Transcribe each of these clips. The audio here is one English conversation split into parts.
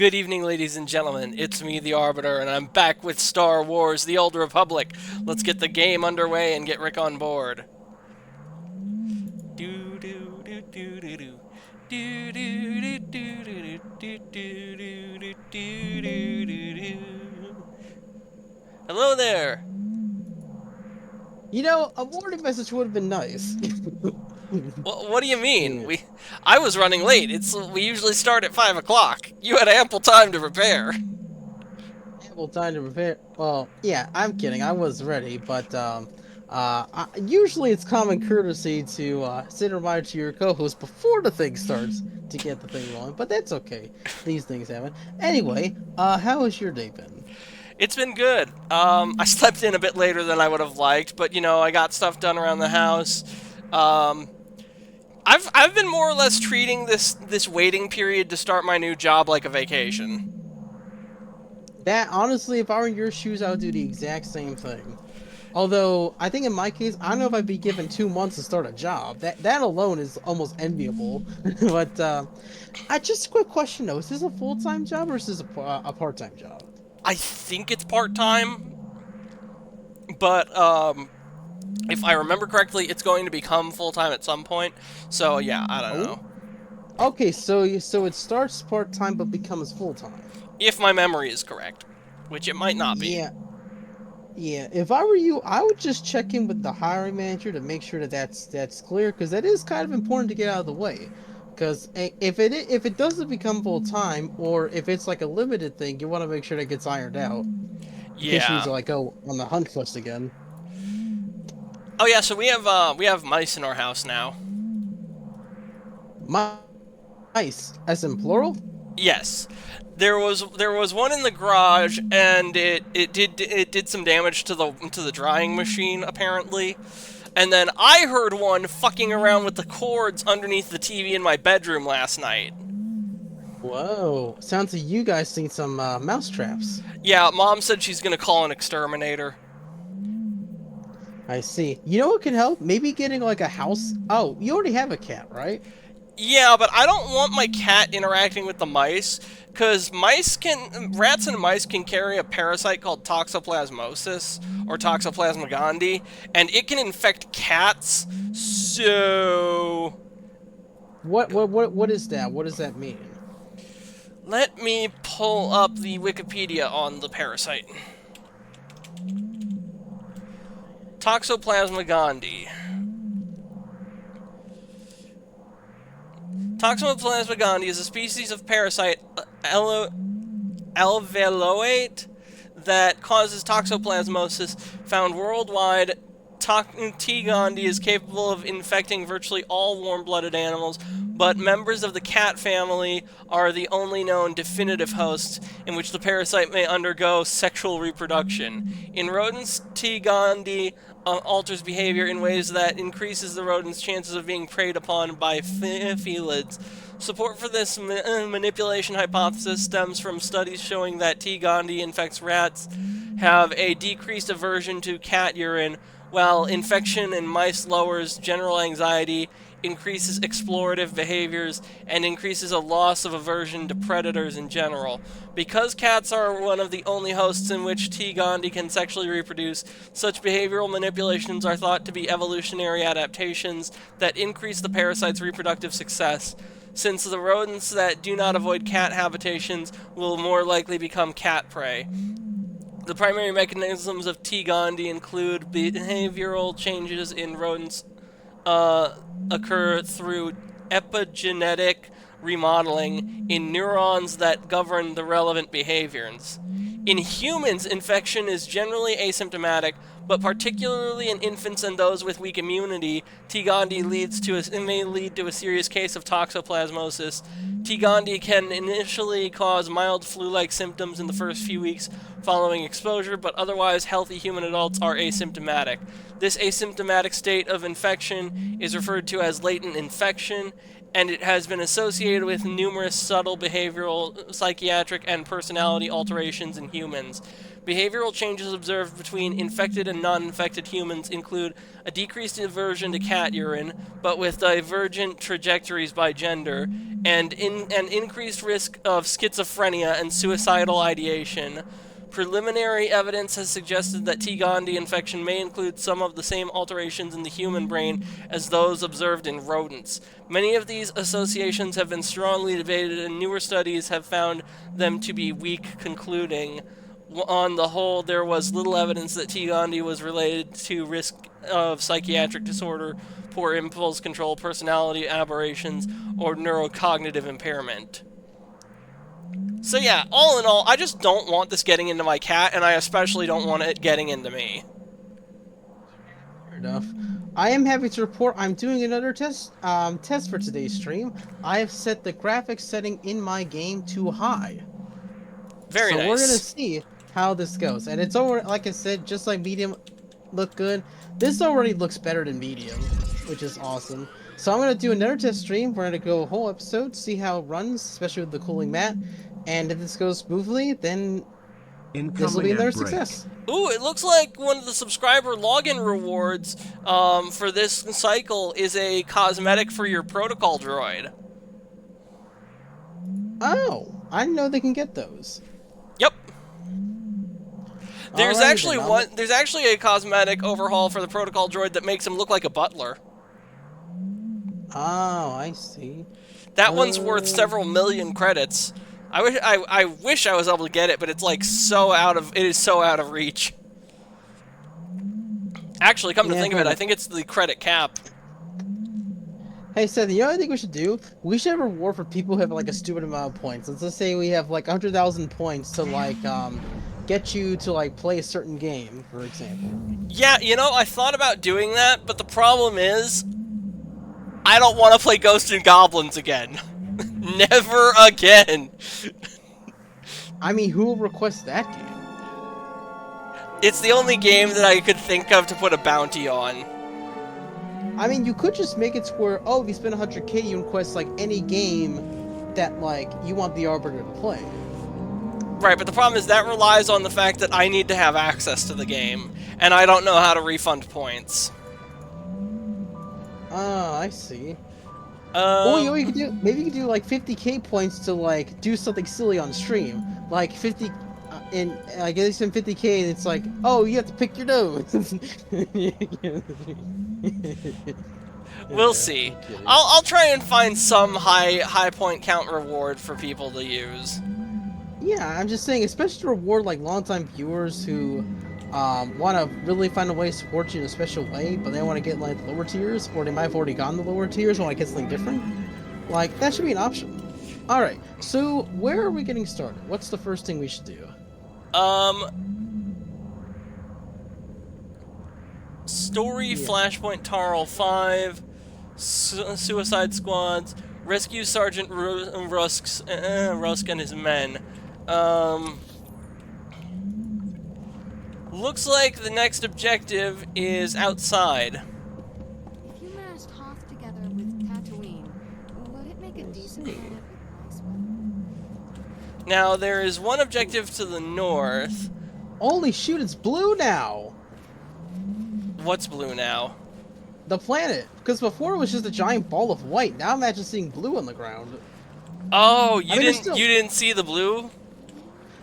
Good evening, ladies and gentlemen. It's me, the Arbiter, and I'm back with Star Wars: The Old Republic. Let's get the game underway and get Rick on board. Do do do do do do. Do do do do do do do do do do do do. Hello there. A warning message would have been nice. What do you mean? Yeah, I was running late. We usually start at 5 o'clock. You had ample time to prepare. ample time to prepare. Well, yeah, I'm kidding. I was ready, but usually it's common courtesy to send a reminder to your co-host before the thing starts to get the thing rolling. But that's okay. These things happen. Anyway, how has your day been? It's been good. I slept in a bit later than I would have liked, but I got stuff done around the house. Um, I've been more or less treating this waiting period to start my new job like a vacation. That honestly, if I were in your shoes, I would do the exact same thing. Although I think in my case, I don't know if I'd be given 2 months to start a job. That alone is almost enviable. But I just a quick question though: is this a full time job or is this a part time job? I think it's part-time, but if I remember correctly, it's going to become full-time at some point. So yeah, I don't Oh, know. okay. So it starts part time but becomes full time. If my memory is correct, which it might not be. Yeah, yeah. If I were you, I would just check in with the hiring manager to make sure that that's clear because that is kind of important to get out of the way. Because if it doesn't become full time or if it's like a limited thing, you want to make sure that gets ironed out in case you need Yeah. to like go on the hunt quest again. Oh yeah, so we have mice in our house now. Mice, as in plural. Yes. There was one in the garage, and it did some damage to the drying machine apparently. And then I heard one fucking around with the cords underneath the TV in my bedroom last night. Whoa, sounds like you guys seen some mouse traps. Yeah, Mom said she's gonna call an exterminator. I see. You know what could help? Maybe getting like a house. Oh, you already have a cat, right? Yeah, but I don't want my cat interacting with the mice, because rats and mice can carry a parasite called toxoplasmosis, or Toxoplasma gondii, and it can infect cats, so... What is that? What does that mean? Let me pull up the Wikipedia on the parasite. Toxoplasma gondii. Toxoplasma gondii is a species of parasite alveolate that causes toxoplasmosis found worldwide. T. gondii is capable of infecting virtually all warm-blooded animals, but members of the cat family are the only known definitive hosts in which the parasite may undergo sexual reproduction. In rodents, T. gondii alters behavior in ways that increases the rodent's chances of being preyed upon by felids. Support for this manipulation hypothesis stems from studies showing that T. gondii infects rats have a decreased aversion to cat urine, while infection in mice lowers general anxiety, increases explorative behaviors, and increases a loss of aversion to predators in general. Because cats are one of the only hosts in which T. gondii can sexually reproduce, such behavioral manipulations are thought to be evolutionary adaptations that increase the parasite's reproductive success, since the rodents that do not avoid cat habitations will more likely become cat prey. The primary mechanisms of T. gondii include behavioral changes in rodents occur through epigenetic remodeling in neurons that govern the relevant behaviors. In humans, infection is generally asymptomatic, but particularly in infants and those with weak immunity, T. gondii may lead to a serious case of toxoplasmosis. T. gondii can initially cause mild flu-like symptoms in the first few weeks following exposure, but otherwise healthy human adults are asymptomatic. This asymptomatic state of infection is referred to as latent infection, and it has been associated with numerous subtle behavioral, psychiatric, and personality alterations in humans. Behavioral changes observed between infected and non-infected humans include a decreased aversion to cat urine, but with divergent trajectories by gender, and an increased risk of schizophrenia and suicidal ideation. Preliminary evidence has suggested that T. gondii infection may include some of the same alterations in the human brain as those observed in rodents. Many of these associations have been strongly debated, and newer studies have found them to be weak, concluding, on the whole, there was little evidence that T. gondii was related to risk of psychiatric disorder, poor impulse control, personality aberrations, or neurocognitive impairment. So yeah, all in all, I just don't want this getting into my cat, and I especially don't want it getting into me. Fair enough. I am happy to report I'm doing another test for today's stream. I have set the graphics setting in my game to high. Very So we're gonna nice. see how this goes. And it's already, like I said, just like medium look good. This already looks better than medium, which is awesome. So I'm gonna do another test stream. We're gonna go a whole episode, see how it runs, especially with the cooling mat. And if this goes smoothly, then this will be another success. Ooh, it looks like one of the subscriber login rewards for this cycle is a cosmetic for your protocol droid. Oh, I didn't know they can get those. Yep. There's Alrighty actually then, there's actually a cosmetic overhaul for the protocol droid that makes him look like a butler. Oh, I see. That one's worth several million credits. I wish I was able to get it, but it's like it is so out of reach. Actually, come to think of it, I think it's the credit cap. Hey Seth, you know what I think we should do? We should have a reward for people who have like a stupid amount of points. Let's say we have like 100,000 points to like get you to like play a certain game, for example. Yeah, you know, I thought about doing that, but the problem is I don't want to play Ghosts and Goblins again. Never again. I mean, who will request that game? It's the only game that I could think of to put a bounty on. I mean, you could just make it to where, oh, if you spend 100k, you request like any game that like you want the Arbiter to play. Right, but the problem is that relies on the fact that I need to have access to the game, and I don't know how to refund points. Oh, I see. Oh, you know what you could do? Maybe you could do like 50k points to like do something silly on stream, like 50, and like at least in 50k, and it's like, oh, you have to pick your nose. We'll see. I'll try and find some high point count reward for people to use. Yeah, I'm just saying, especially to reward like longtime viewers who want to really find a way to support you in a special way, but they want to get like lower tiers, or they might have already gotten the lower tiers, want to get something different. Like, that should be an option. Alright, so where are we getting started? What's the first thing we should do? Story, Flashpoint Tarl 5, Suicide Squads, Rescue Sergeant Rusk and his men. Looks like the next objective is outside. If you mashed Hoth together with Tatooine, would it make a decent planet with nice weather? Now, there is one objective to the north. Holy shoot, it's blue now! What's blue now? The planet. Because before it was just a giant ball of white. Now imagine seeing blue on the ground. Oh, you still... you didn't see the blue?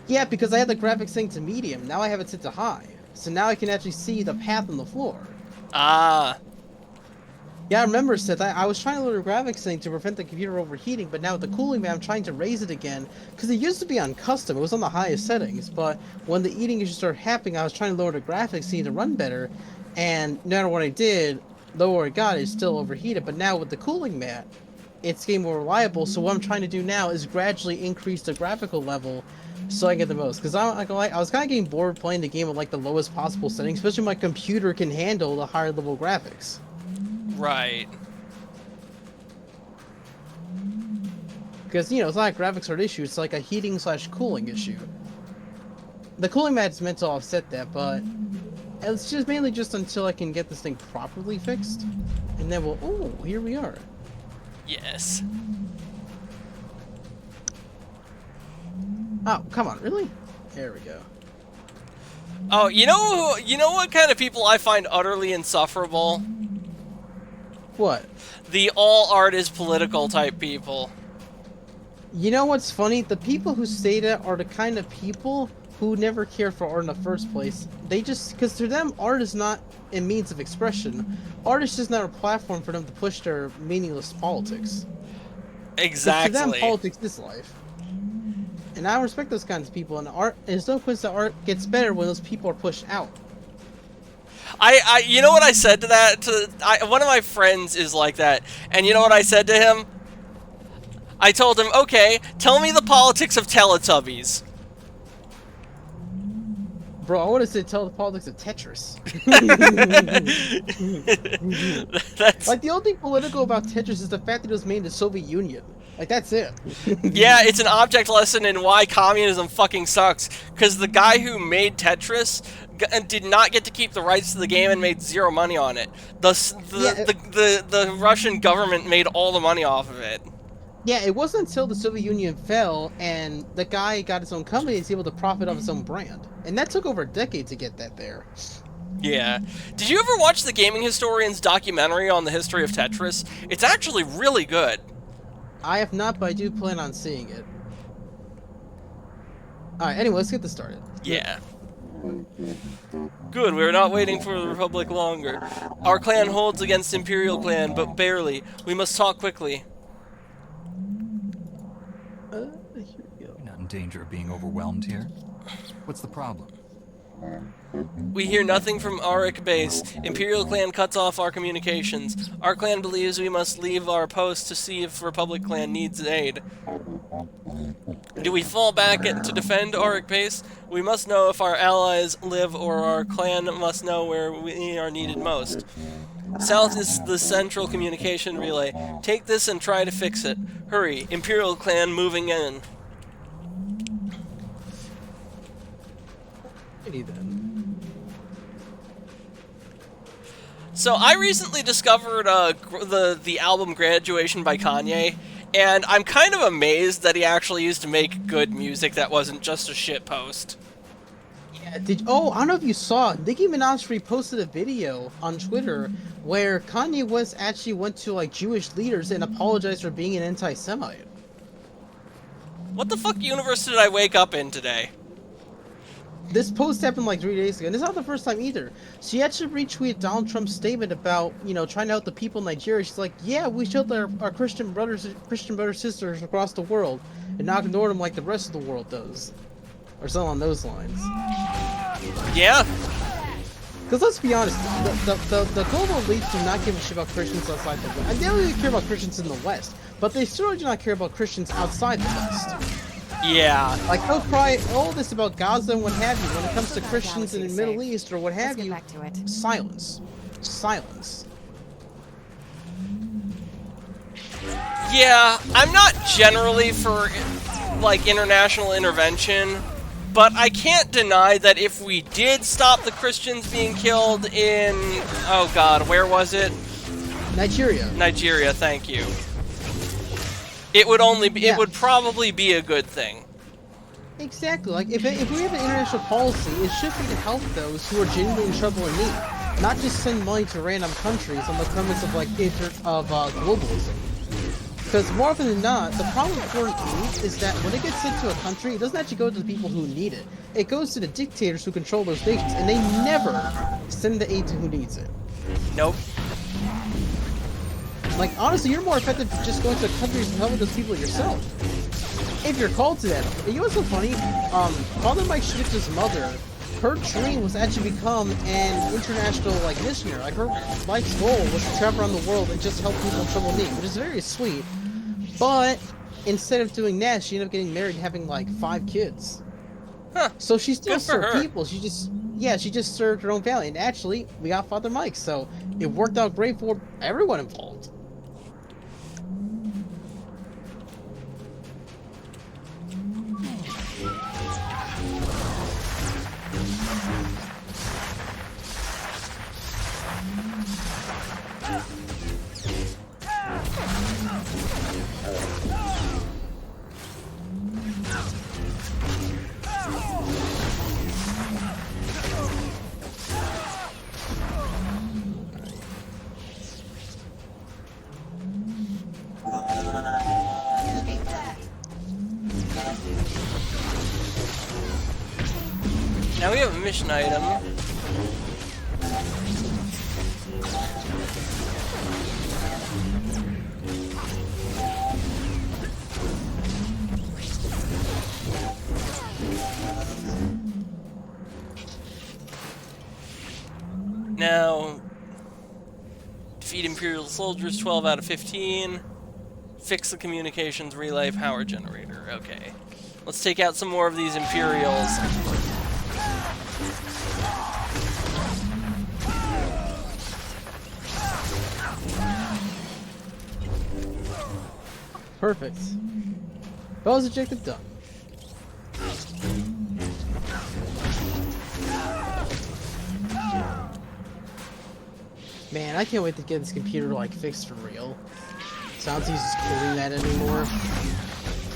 Yeah, because I had the graphics setting to medium. Now I have it set to high. So now I can actually see the path on the floor. Ah. Yeah, I remember, Seth, I was trying to lower the graphics setting to prevent the computer overheating, but now with the cooling fan, I'm trying to raise it again, because it used to be on custom, it was on the highest settings, but when the eating issues started happening, I was trying to lower the graphics setting to run better, and no matter what I did, the lower it got, it's still overheated, but now with the cooling mat, it's getting more reliable, so what I'm trying to do now is gradually increase the graphical level so I can get the most, because I was kind of getting bored playing the game with like the lowest possible settings, especially when my computer can handle the higher level graphics. Right. Because, you know, it's not a graphics card issue, it's like a heating/cooling issue. The cooling mat is meant to offset that, but it's just mainly just until I can get this thing properly fixed. And then we'll... Oh, here we are. Yes. Oh, come on, really? There we go. Oh, you know what kind of people I find utterly insufferable? What? The all art is political type people. You know what's funny? The people who say that are the kind of people who never care for art in the first place. They just, because to them, art is not a means of expression. Art is just not a platform for them to push their meaningless politics. 'Cause Exactly. to them, politics is life. And I respect those kinds of people, and art, there's no quiz that art gets better when those people are pushed out. You know what I said to that? One of my friends is like that, and you know what I said to him? I told him, okay, tell me the politics of Teletubbies. Bro, I would have said tell the politics of Tetris. That's... Like, the only thing political about Tetris is the fact that it was made in the Soviet Union. Like, that's it. Yeah, it's an object lesson in why communism fucking sucks. Because the guy who made Tetris did not get to keep the rights to the game and made zero money on it. The Russian government made all the money off of it. Yeah, it wasn't until the Soviet Union fell and the guy got his own company, he's able to profit off his own brand. And that took over a decade to get that there. Yeah. Did you ever watch the Gaming Historian's documentary on the history of Tetris? It's actually really good. I have not, but I do plan on seeing it. Alright, anyway, let's get this started. Yeah. Good, we're not waiting for the Republic longer. Our clan holds against Imperial Clan, but barely. We must talk quickly. Here we go. You're not in danger of being overwhelmed here. What's the problem? We hear nothing from Auric base. Imperial Clan cuts off our communications. Our clan believes we must leave our post to see if Republic Clan needs aid. Do we fall back to defend Auric base? We must know if our allies live, or our clan must know where we are needed most. South is the central communication relay. Take this and try to fix it. Hurry, Imperial Clan moving in. Then. So I recently discovered the album Graduation by Kanye, and I'm kind of amazed that he actually used to make good music that wasn't just a shitpost. Yeah, I don't know if you saw, Nicki Minaj reposted a video on Twitter where Kanye West actually went to like Jewish leaders and apologized for being an anti-Semite. What the fuck universe did I wake up in today? This post happened like 3 days ago, and it's not the first time either. She actually retweeted Donald Trump's statement about, trying to help the people in Nigeria. She's like, yeah, we showed our Christian brothers, sisters across the world, and not ignored them like the rest of the world does. Or something along those lines. Yeah. Because let's be honest, the global elites do not give a shit about Christians outside the West. They don't even care about Christians in the West, but they certainly do not care about Christians outside the West. Yeah. Like, they'll cry all this about Gaza and what have you. When it comes to Christians in the Middle East or what have you, silence. Silence. Yeah, I'm not generally for, like, international intervention, but I can't deny that if we did stop the Christians being killed in, oh god, where was it? Nigeria. Nigeria, thank you. It would only be, it would probably be a good thing. Exactly. Like, if we have an international policy, it should be to help those who are genuinely in trouble and need, not just send money to random countries on the premise of globalism. Because more often than not, the problem with foreign aid is that when it gets sent to a country, it doesn't actually go to the people who need it. It goes to the dictators who control those nations, and they never send the aid to who needs it. Nope. Like, honestly, you're more effective just going to countries and helping those people yourself. If you're called to that. You know what's so funny? Father Mike Schnitzer's mother, her dream was actually become an international, missionary. Like, her life's goal was to travel around the world and just help people in trouble and need, which is very sweet. But, instead of doing that, she ended up getting married and having, 5 kids. Huh. So she still served her. people. She just served her own family. And actually, we got Father Mike, so it worked out great for everyone involved. mission item. Now, defeat Imperial soldiers, 12 out of 15. Fix the communications relay power generator. Okay. Let's take out some more of these Imperials. Perfect. Bonus objective done. Man, I can't wait to get this computer like fixed for real. Sounds easy doing that anymore.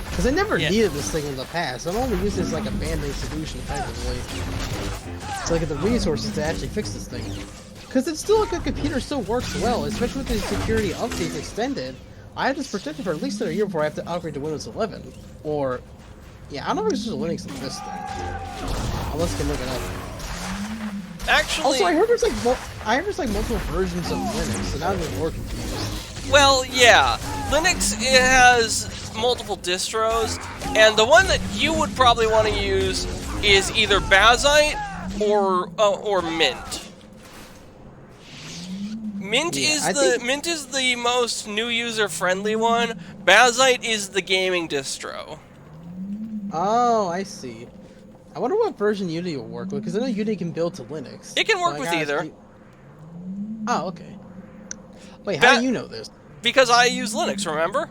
Because I never needed this thing in the past. I've only used it as like a band-aid solution effectively. So I get the resources to actually fix this thing. Because it's still a good computer, still works well, especially with the security updates extended. I have this protected for at least a year before I have to upgrade to Windows 11. Or, yeah, I don't know if it's just Linux in this thing. Unless I can look it up. Actually, Also, I heard there's like multiple versions of Linux, so now I'm even more confused. well, yeah, Linux has multiple distros, and the one that you would probably want to use is either Bazite or Mint. Mint is the most new user friendly one. Bazite is the gaming distro. Oh, I see. I wonder what version Unity will work with, because I know Unity can build to Linux. It can work with either. Oh, okay. Wait, how do you know this? Because I use Linux, remember?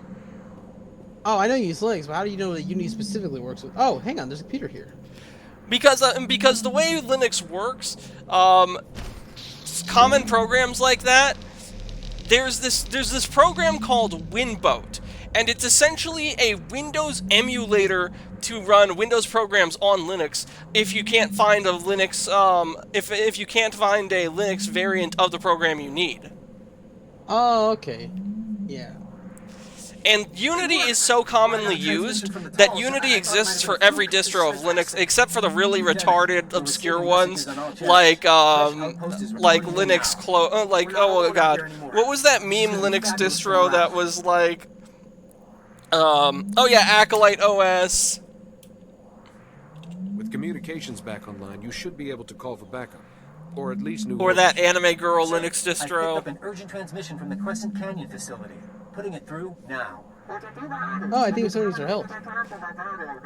Oh, I know you use Linux, but how do you know that Unity specifically works with... Oh, hang on, there's a computer here. Because the way Linux works, common programs like that, there's this program called Winboat, and it's essentially a Windows emulator to run Windows programs on Linux. If you can't find a Linux, if you can't find a Linux variant of the program you need. Oh, okay. Yeah. And Unity is so commonly used that Unity exists for every distro of Linux, except for the really retarded, obscure ones, like Linux oh god, what was that meme Linux distro that was like, oh yeah, Acolyte OS. With communications back online, you should be able to call for backup, or at least new. Or that Anime Girl Linux I picked distro. up an urgent transmission from the Crescent Canyon facility. Putting it through now. Oh, I think someone needs our help.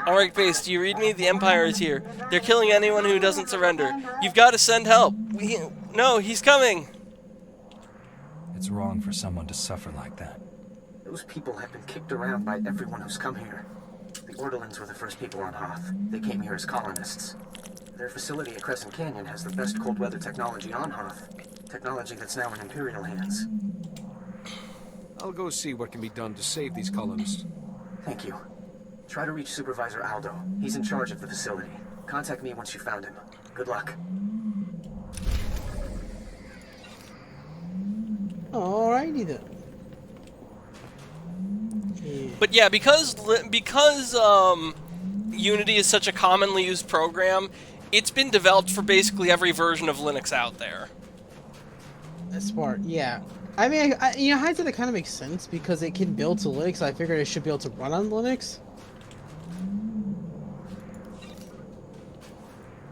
Alright, Base, do you read me? The Empire is here. They're killing anyone who doesn't surrender. You've got to send help. No, he's coming. It's wrong for someone to suffer like that. Those people have been kicked around by everyone who's come here. The Orderlings were the first people on Hoth. They came here as colonists. Their facility at Crescent Canyon has the best cold weather technology on Hoth. Technology that's now in Imperial hands. I'll go see what can be done to save these colonists. Thank you. Try to reach Supervisor Aldo. He's in charge of the facility. Contact me once you found him. Good luck. Alrighty then. Yeah. But yeah, because Unity is such a commonly used program, it's been developed for basically every version of Linux out there. That's smart, yeah. I mean, you know, hindsight, it kind of makes sense because it can build to Linux. I figured it should be able to run on Linux.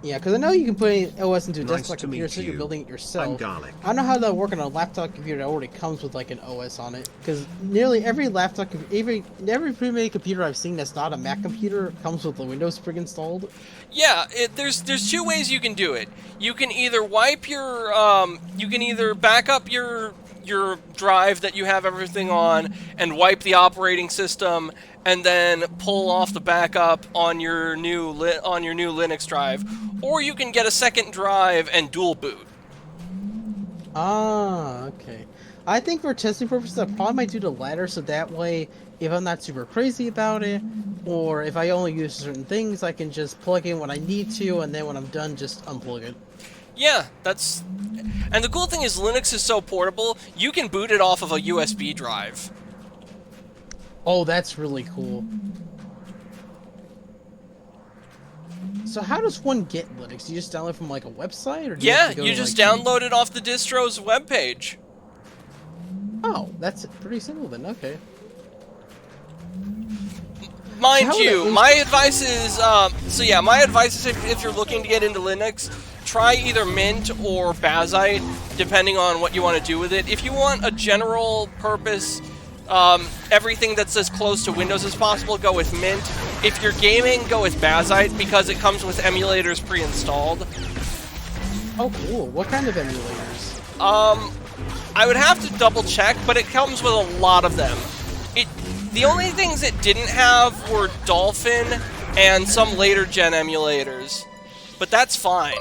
Yeah, because I know you can put an OS into a desktop computer, so you're building it yourself. I don't know how that would work on a laptop computer that already comes with like an OS on it. Because nearly every laptop, every pre-made computer I've seen that's not a Mac computer comes with the Windows pre-installed. Yeah, there's two ways you can do it. You can either wipe your, you can either back up your drive that you have everything on and wipe the operating system, and then pull off the backup on your new Linux drive, or you can get a second drive and dual boot. Ah, okay. I think for testing purposes, I probably might do the latter, so that way, if I'm not super crazy about it, or if I only use certain things, I can just plug in when I need to, and then when I'm done, just unplug it. Yeah, and the cool thing is Linux is so portable, you can boot it off of a USB drive. Oh, that's really cool. So how does one get Linux? You just download from like a website, or do you Yeah, have to go you to, just like, download it off the distro's webpage. Oh, that's pretty simple then. Okay. Mind So how would you, I my advice is, my advice is if you're looking to get into Linux, try either Mint or Bazite, depending on what you want to do with it. If you want a general purpose, everything that's as close to Windows as possible, go with Mint. If you're gaming, go with Bazite, because it comes with emulators pre-installed. Oh, cool. What kind of emulators? I would have to double check, but it comes with a lot of them. The only things it didn't have were Dolphin and some later gen emulators. But that's fine.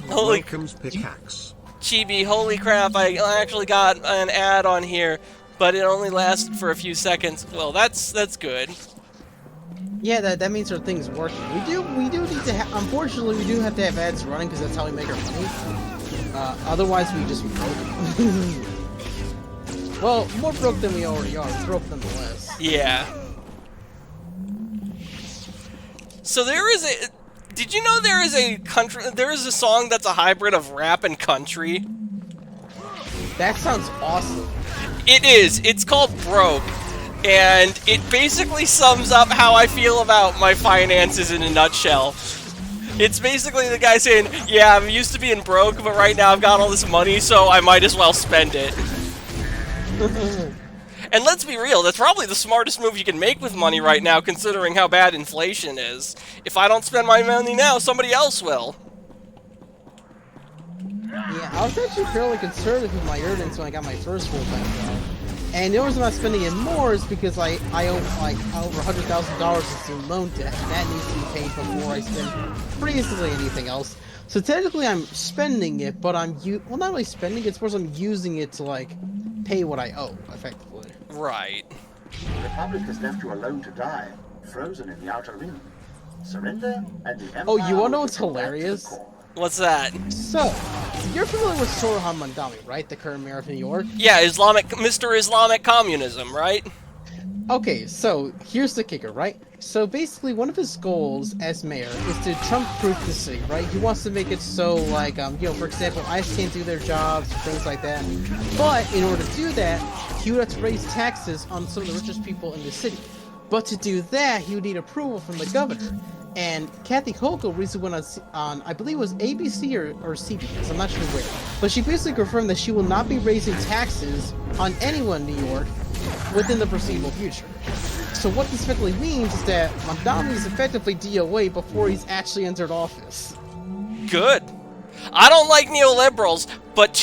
Holy Welcome's pickaxe. Chibi, holy crap, I actually got an ad on here, but it only lasted for a few seconds. Well, that's good. Yeah, that means our thing's working. We do need to unfortunately, we do have to have ads running because that's how we make our money. Otherwise, we just broke. Well, more broke than we already are. Broke nonetheless. Yeah. So there is a... Did you know there is a song that's a hybrid of rap and country? That sounds awesome. It is. It's called Broke. And it basically sums up how I feel about my finances in a nutshell. It's basically the guy saying, yeah, I'm used to being broke, but right now I've got all this money, so I might as well spend it. And let's be real, that's probably the smartest move you can make with money right now, considering how bad inflation is. If I don't spend my money now, somebody else will. Yeah, I was actually fairly conservative with my earnings when I got my first full-time job. And the reason I'm not spending it more is because I owe like over $100,000 in student loan debt, and that needs to be paid before I spend basically anything else. So technically I'm spending it, but I'm well, not really spending it, it's more I'm using it to like pay what I owe, effectively. Right. The Republic has left you alone to die, frozen in the outer rim. Surrender, and the Empire Oh, you wanna know will what's take you back to the hilarious? core. What's that? So, you're familiar with Sorahan Mandami, right? The current mayor of New York? Yeah, Mr. Islamic Communism, right? Okay, so here's the kicker, right? So basically, one of his goals as mayor is to Trump-proof the city, right? He wants to make it so, like, for example, ICE can't do their jobs, things like that. But in order to do that, he would have to raise taxes on some of the richest people in the city. But to do that, he would need approval from the governor. And Kathy Hochul recently went on I believe it was ABC or CBS, I'm not sure where. But she basically confirmed that she will not be raising taxes on anyone in New York within the foreseeable future. So what this effectively means is that Mandami is effectively DOA before he's actually entered office. Good. I don't like neoliberals, but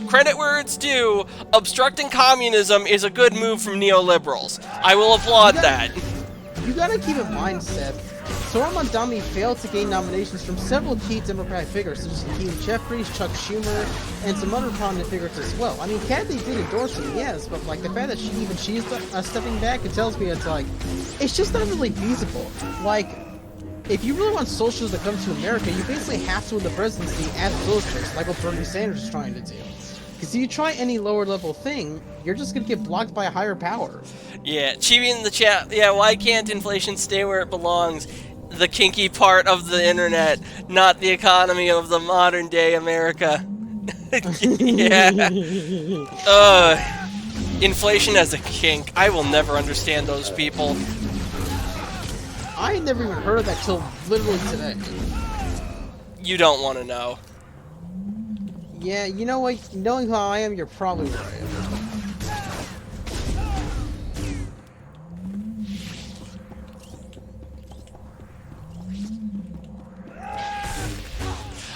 credit where it's due, obstructing communism is a good move from neoliberals. I will applaud that. You gotta keep in mind, Seth, Zoran Mandami failed to gain nominations from several key Democratic figures, such as Hakeem Jeffries, Chuck Schumer, and some other prominent figures as well. I mean, Kathy did endorse him, yes, but like the fact that she's stepping back, it tells me it's just not really feasible. Like, if you really want socialism to come to America, you basically have to win the presidency as socialist, like what Bernie Sanders is trying to do. Because if you try any lower level thing, you're just gonna get blocked by a higher power. Yeah, Chibi in the chat, yeah, why can't inflation stay where it belongs? The kinky part of the internet, not the economy of the modern day America. Yeah. Inflation as a kink. I will never understand those people. I had never even heard of that till literally today. You don't want to know. Yeah, you know what? Knowing how I am, you're probably right.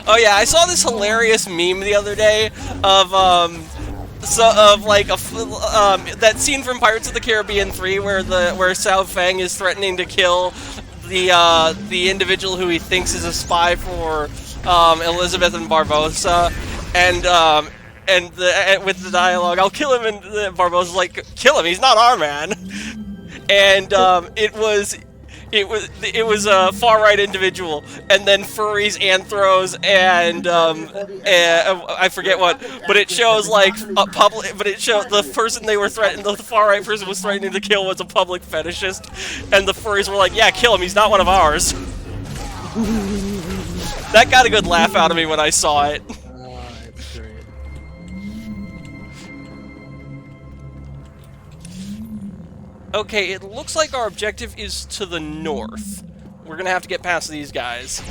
Oh yeah, I saw this hilarious meme the other day of that scene from Pirates of the Caribbean 3 where Sao Feng is threatening to kill the individual who he thinks is a spy for Elizabeth and Barbossa, and with the dialogue, "I'll kill him," and Barbossa's like, "Kill him, he's not our man." And it was a far-right individual, and then furries, anthros, and I forget what, but it shows like a public, but it shows the person they were threatening, the far-right person was threatening to kill was a public fetishist, and the furries were like, yeah, kill him, he's not one of ours. That got a good laugh out of me when I saw it. It's great. Okay, it looks like our objective is to the north. We're gonna have to get past these guys.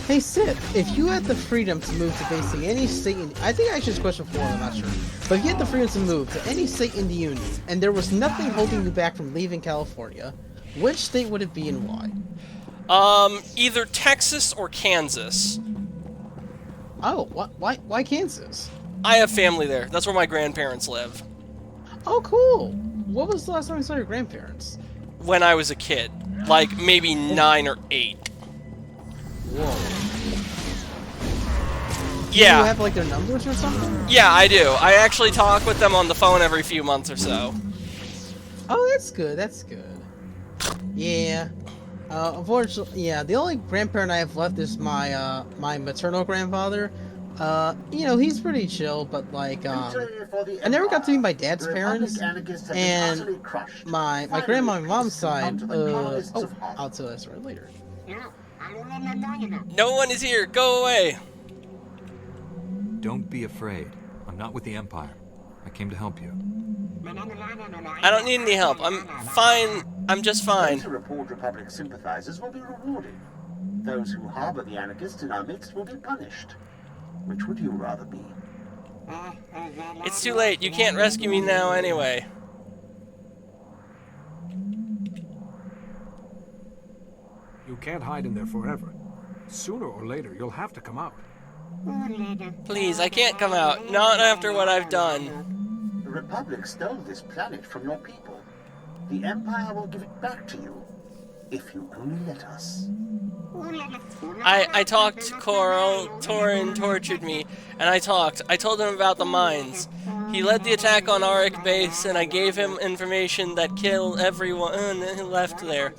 Hey Sid, if you had the freedom to move to basically any state in... I think I asked this question before, I'm not sure. But if you had the freedom to move to any state in the Union, and there was nothing holding you back from leaving California, which state would it be and why? Either Texas or Kansas. Oh, why Kansas? I have family there. That's where my grandparents live. Oh, cool. What was the last time you saw your grandparents? When I was a kid. Like, maybe 9 or 8. Whoa. Do Yeah. you have, like, their numbers or something? Yeah, I do. I actually talk with them on the phone every few months or so. Oh, that's good, that's good. Yeah. Unfortunately, yeah, the only grandparent I have left is my, my maternal grandfather. You know, he's pretty chill, but, like, I never got to meet my dad's parents, and my grandma and mom's side, oh, I'll tell that story later. No one is here. Go away. Don't be afraid. I'm not with the Empire. I came to help you. I don't need any help. I'm fine. I'm just fine. Those who report Republic sympathizers will be rewarded. Those who harbor the anarchists in our midst will be punished. Which would you rather be? It's too late. You can't rescue me now anyway. You can't hide in there forever. Sooner or later, you'll have to come out. Please, I can't come out. Not after what I've done. The Republic stole this planet from your people. The Empire will give it back to you, if you only let us. I talked to Coral. Torin tortured me, and I talked. I told him about the mines. He led the attack on Auric base, and I gave him information that killed everyone who left there.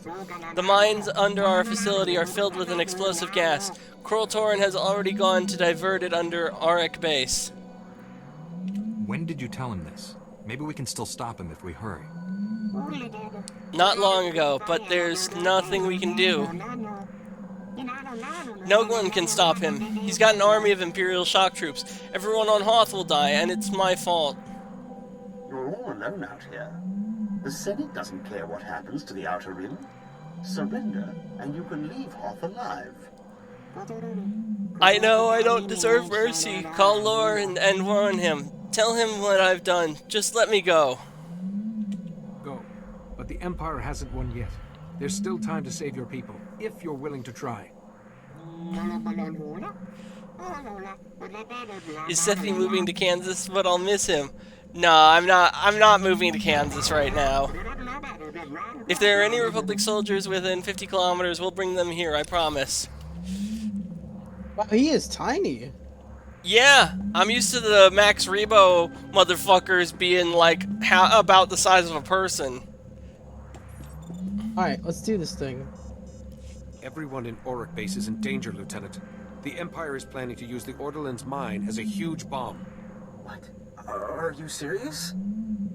The mines under our facility are filled with an explosive gas. Coral Torin has already gone to divert it under Auric base. When did you tell him this? Maybe we can still stop him if we hurry. Not long ago, but there's nothing we can do. No one can stop him. He's got an army of Imperial shock troops. Everyone on Hoth will die, and it's my fault. You're all alone out here. The Senate doesn't care what happens to the Outer Rim. Surrender, and you can leave Hoth alive. I know I don't deserve mercy. Call Lore and warn him. Tell him what I've done. Just let me go. Go. But the Empire hasn't won yet. There's still time to save your people, if you're willing to try. Is Sethi moving to Kansas? But I'll miss him. No, I'm not moving to Kansas right now. If there are any Republic soldiers within 50 kilometers, we'll bring them here, I promise. Wow, he is tiny. Yeah, I'm used to the Max Rebo motherfuckers being like about the size of a person. Alright, let's do this thing. Everyone in Auric base is in danger, Lieutenant. The Empire is planning to use the Ordolan's mine as a huge bomb. What? Are you serious?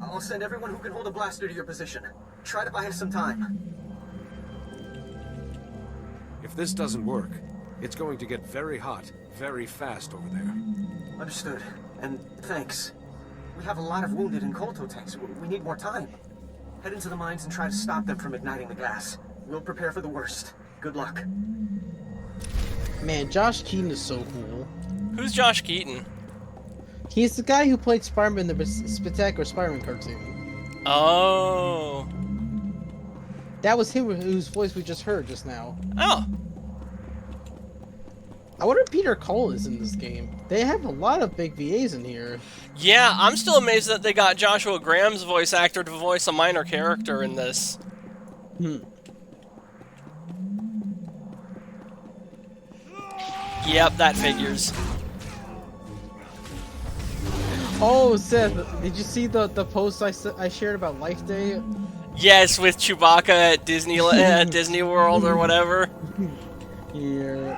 I'll send everyone who can hold a blaster to your position. Try to buy us some time. If this doesn't work, it's going to get very hot, very fast over there. Understood. And thanks. We have a lot of wounded in Kolto tanks. We need more time. Head into the mines and try to stop them from igniting the gas. We'll prepare for the worst. Good luck. Man, Josh Keaton is so cool. Who's Josh Keaton? He's the guy who played Spider-Man in the Spectacular Spider-Man cartoon. Oh. That was him whose voice we just heard just now. Oh. I wonder if Peter Cole is in this game. They have a lot of big VAs in here. Yeah, I'm still amazed that they got Joshua Graham's voice actor to voice a minor character in this. Yep, that figures. Oh, Seth, did you see the post I shared about Life Day? Yes, with Chewbacca at Disney World or whatever. Here.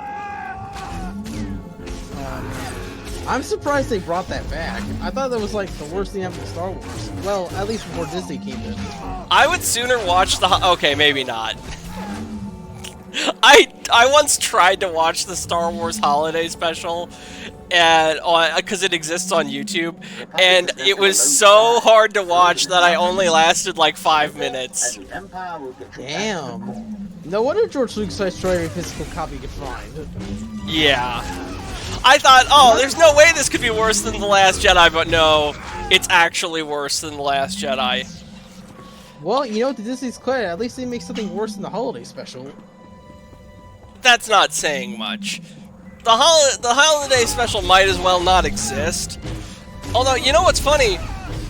I'm surprised they brought that back. I thought that was like the worst thing ever in Star Wars. Well, at least before Disney came in. I would sooner watch the... Okay, maybe not. I once tried to watch the Star Wars Holiday Special, and because it exists on YouTube, and it was so hard to watch that I only lasted like 5 minutes. And the Empire will get you back to the core. Damn. No wonder George Lucas tried every physical copy he could find. Yeah. I thought, oh, there's no way this could be worse than The Last Jedi, but no, it's actually worse than The Last Jedi. Well, you know, to Disney's credit, at least they make something worse than the holiday special. That's not saying much. The holiday special might as well not exist. Although, you know what's funny?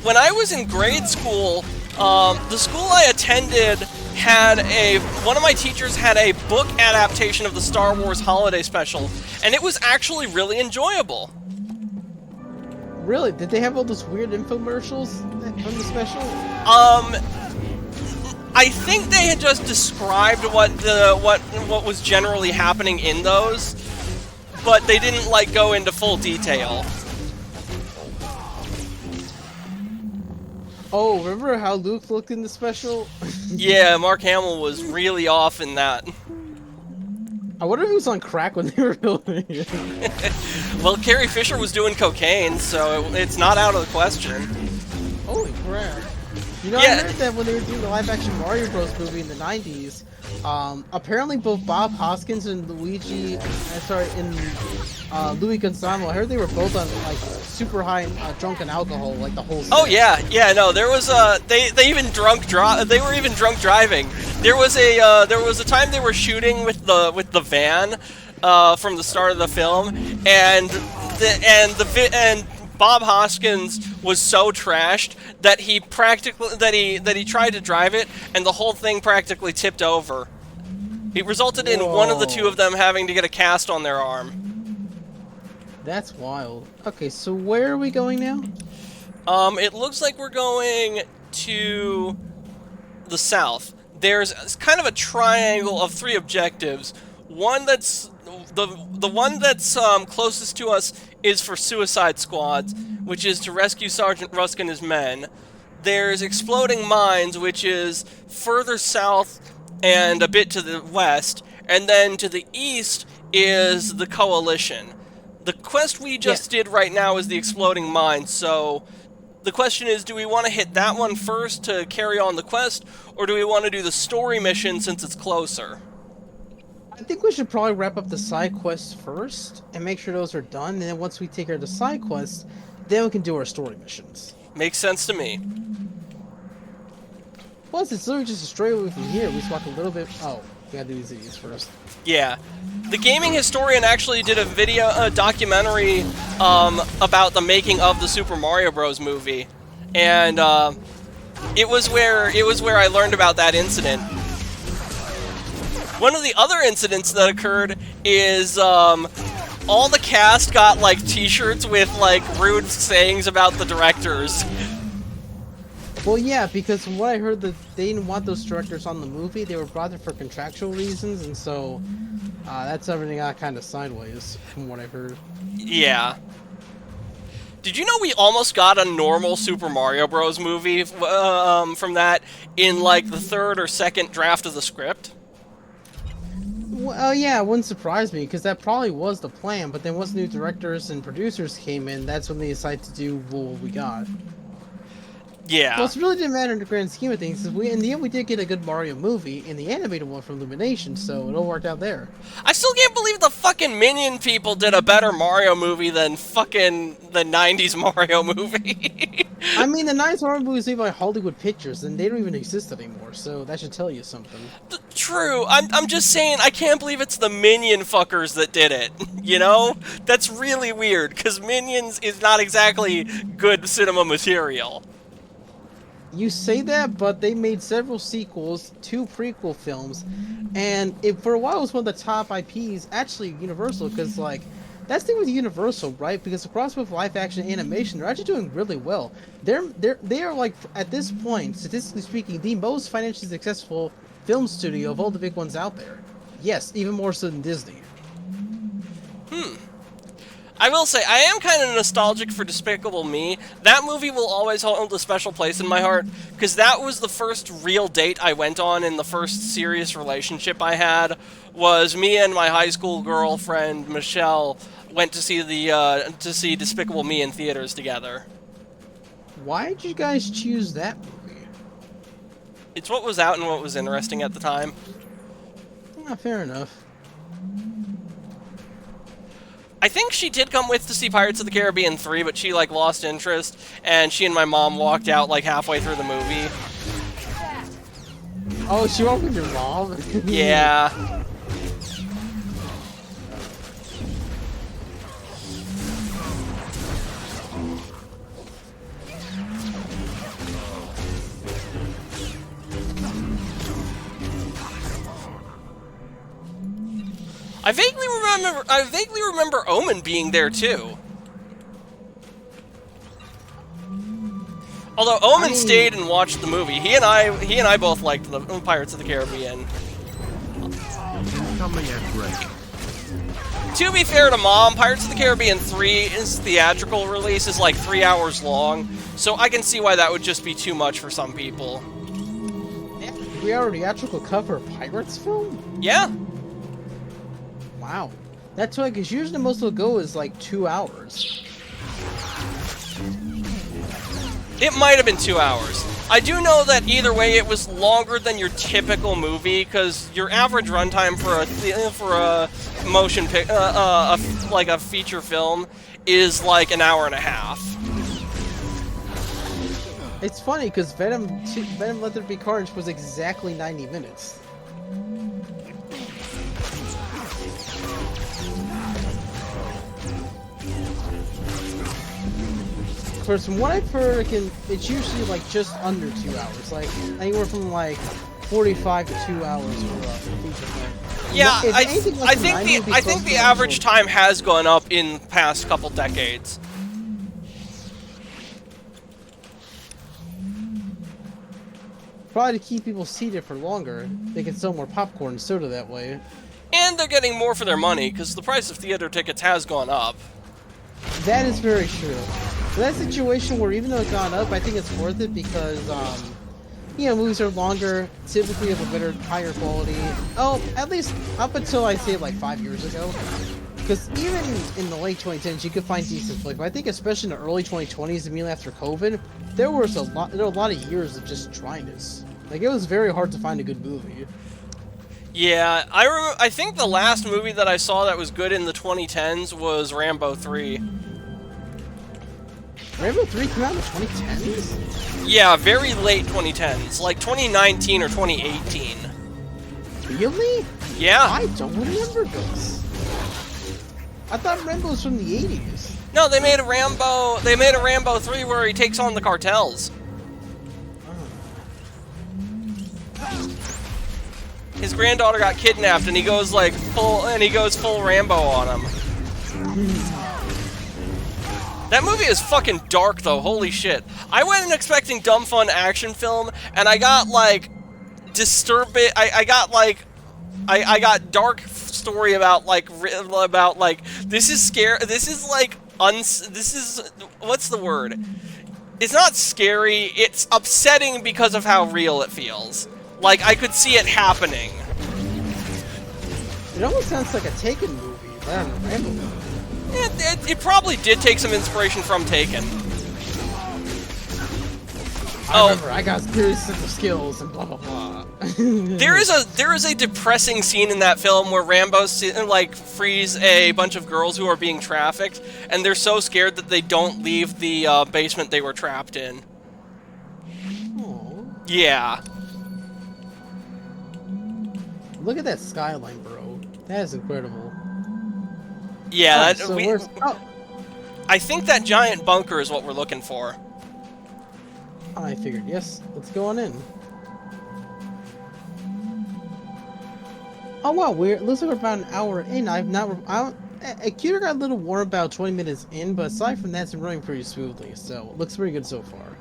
When I was in grade school, the school I attended had one of my teachers had a book adaptation of the Star Wars Holiday Special, and it was actually really enjoyable. Really? Did they have all those weird infomercials from the special? I think they had just described what was generally happening in those, but they didn't like go into full detail. Oh, remember how Luke looked in the special? Yeah, Mark Hamill was really off in that. I wonder who was on crack when they were filming it. Well, Carrie Fisher was doing cocaine, so it's not out of the question. Holy crap. You know, Yeah. I heard that when they were doing the live-action Mario Bros. Movie in the 90s, apparently both Bob Hoskins and Louis Gonzalo, I heard they were both on, like, super high drunken alcohol, like, the whole set. Oh yeah, no, there was they even they were even drunk driving. There was a time they were shooting with the van from the start of the film, and Bob Hoskins was so trashed that he tried to drive it, and the whole thing practically tipped over. It resulted in one of the two of them having to get a cast on their arm. That's wild. Okay, so where are we going now? It looks like we're going to the south. There's kind of a triangle of 3 objectives. One that's the one that's closest to us is for Suicide Squads, which is to rescue Sergeant Rusk and his men. There's Exploding Mines, which is further south and a bit to the west, and then to the east is the Coalition. The quest we just did right now is the Exploding Mines, so the question is, do we want to hit that one first to carry on the quest, or do we want to do the story mission since it's closer? I think we should probably wrap up the side quests first and make sure those are done, and then once we take care of the side quests, then we can do our story missions. Makes sense to me. Plus, it's literally just a straight away from here. We just walk a little bit. Oh, we gotta do these first. Yeah. The Gaming Historian actually did a documentary about the making of the Super Mario Bros. Movie, and it was where I learned about that incident. One of the other incidents that occurred is all the cast got like T-shirts with like rude sayings about the directors. Well, yeah, because from what I heard, that they didn't want those directors on the movie. They were brought in for contractual reasons, and so that's everything got kind of sideways, from what I heard. Yeah. Did you know we almost got a normal Super Mario Bros. Movie from that in like the 3rd or 2nd draft of the script? Well, yeah, it wouldn't surprise me, because that probably was the plan, but then once new directors and producers came in, that's when they decided to do what we got. Yeah. Well, it really didn't matter in the grand scheme of things, because in the end we did get a good Mario movie, in the animated one from Illumination, so it all worked out there. I still can't believe the fucking Minion people did a better Mario movie than fucking the 90s Mario movie. I mean, the 90s Mario movie was made by Hollywood Pictures, and they don't even exist anymore, so that should tell you something. True. I'm just saying, I can't believe it's the Minion fuckers that did it. You know? That's really weird, because Minions is not exactly good cinema material. You say that, but they made several sequels, 2 prequel films, and it for a while was one of the top IPs, actually Universal, because like, that's the thing with Universal, right? Because across both live action and animation, they're actually doing really well. They are like, at this point, statistically speaking, the most financially successful film studio of all the big ones out there. Yes, even more so than Disney. I will say, I am kind of nostalgic for Despicable Me. That movie will always hold a special place in my heart, because that was the first real date I went on in the first serious relationship I had, was me and my high school girlfriend, Michelle, went to see Despicable Me in theaters together. Why did you guys choose that movie? It's what was out and what was interesting at the time. Yeah, fair enough. I think she did come with to see Pirates of the Caribbean 3, but she, like, lost interest, and she and my mom walked out, like, halfway through the movie. Oh, she went with your mom? Yeah. I vaguely remember Omen being there too. Although Omen stayed and watched the movie. He and I both liked the Pirates of the Caribbean. Coming at Rick. To be fair to Mom, Pirates of the Caribbean 3's theatrical release is like 3 hours long, so I can see why that would just be too much for some people. 3 hour theatrical cover of Pirates film? Yeah. Wow. That's why, because usually most will go is like 2 hours. It might have been 2 hours. I do know that either way it was longer than your typical movie, because your average runtime for a motion pic, like a feature film, is like an hour and a half. It's funny because Venom Let There Be Carnage was exactly 90 minutes. From what I've heard, it's usually like just under 2 hours, like anywhere from like 45 to 2 hours for a feature film. Yeah, I think the average time has gone up in the past couple decades. Probably to keep people seated for longer. They can sell more popcorn and soda that way. And they're getting more for their money, because the price of theater tickets has gone up. That is very true. But that situation where even though it's gone up, I think it's worth it because, you know, movies are longer, typically of a better, higher quality. Oh, at least up until I say like 5 years ago. Because even in the late 2010s, you could find decent flick. But I think especially in the early 2020s, immediately after COVID, there were a lot of years of just dryness. Like, it was very hard to find a good movie. Yeah, I think the last movie that I saw that was good in the 2010s was Rambo 3. Rambo 3 came out in the 2010s? Yeah, very late 2010s, like 2019 or 2018. Really? Yeah. I don't remember this. I thought Rambo was from the 80s. No, they made a Rambo 3 where he takes on the cartels. His granddaughter got kidnapped and he goes like full Rambo on him. That movie is fucking dark though, holy shit. I went in expecting dumb fun action film and I got like disturbing, I got dark story about like this is scary, this is what's the word? It's not scary, it's upsetting because of how real it feels. Like, I could see it happening. It almost sounds like a Taken movie, rather than a Rambo movie. It probably did take some inspiration from Taken. I remember, I got serious sense of skills and blah blah blah. There is a depressing scene in that film where Rambo like frees a bunch of girls who are being trafficked, and they're so scared that they don't leave the basement they were trapped in. Aww. Yeah. Look at that skyline, bro. That is incredible. Yeah, I think that giant bunker is what we're looking for. I figured, yes. Let's go on in. Oh wow, looks like we're about an hour in. Computer got a little warm about 20 minutes in, but aside from that, it's been running pretty smoothly, so it looks pretty good so far.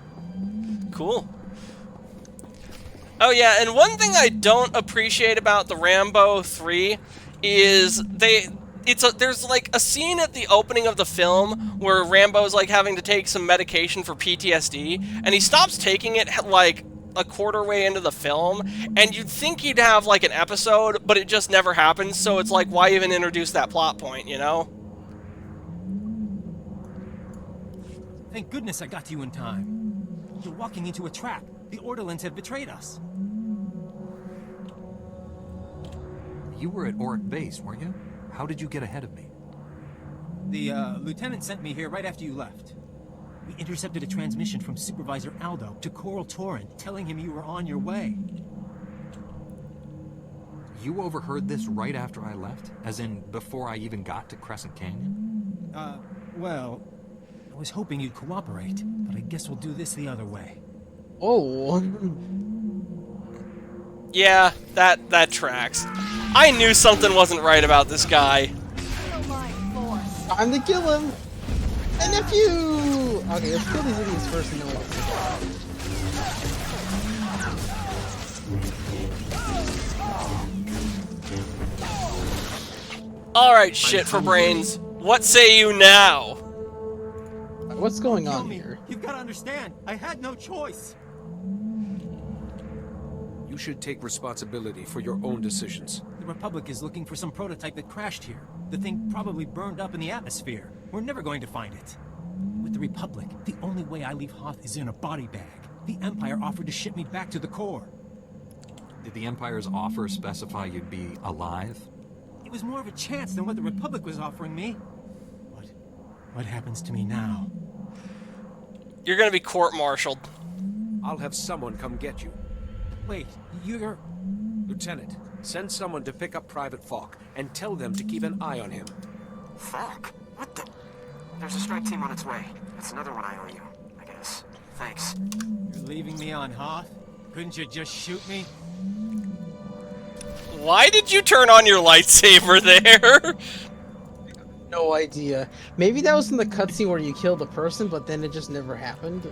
Cool. Oh yeah, and one thing I don't appreciate about the Rambo 3 is there's like a scene at the opening of the film where Rambo's like having to take some medication for PTSD, and he stops taking it like a quarter way into the film, and you'd think he'd have like an episode, but it just never happens. So it's like, why even introduce that plot point, you know? Thank goodness I got to you in time. You're walking into a trap. The Orderlands have betrayed us. You were at Auric Base, weren't you? How did you get ahead of me? The lieutenant sent me here right after you left. We intercepted a transmission from Supervisor Aldo to Coral Torrent, telling him you were on your way. You overheard this right after I left? As in, before I even got to Crescent Canyon? Well, I was hoping you'd cooperate, but I guess we'll do this the other way. Oh. Yeah, that tracks. I knew something wasn't right about this guy. Time to kill him! A nephew! Okay, let's kill these idiots first and then we'll Alright, shit for brains. What say you now? What's going Kill on me. here? You've got to understand. I had no choice. You should take responsibility for your own decisions. The Republic is looking for some prototype that crashed here. The thing probably burned up in the atmosphere. We're never going to find it. With the Republic, the only way I leave Hoth is in a body bag. The Empire offered to ship me back to the core. Did the Empire's offer specify you'd be alive? It was more of a chance than what the Republic was offering me. What happens to me now? You're gonna be court-martialed. I'll have someone come get you. Wait, you're... Lieutenant, send someone to pick up Private Falk and tell them to keep an eye on him. Falk? What the? There's a strike team on its way. That's another one I owe you, I guess. Thanks. You're leaving me on Hoth? Couldn't you just shoot me? Why did you turn on your lightsaber there? No idea. Maybe that was in the cutscene where you killed a person, but then it just never happened.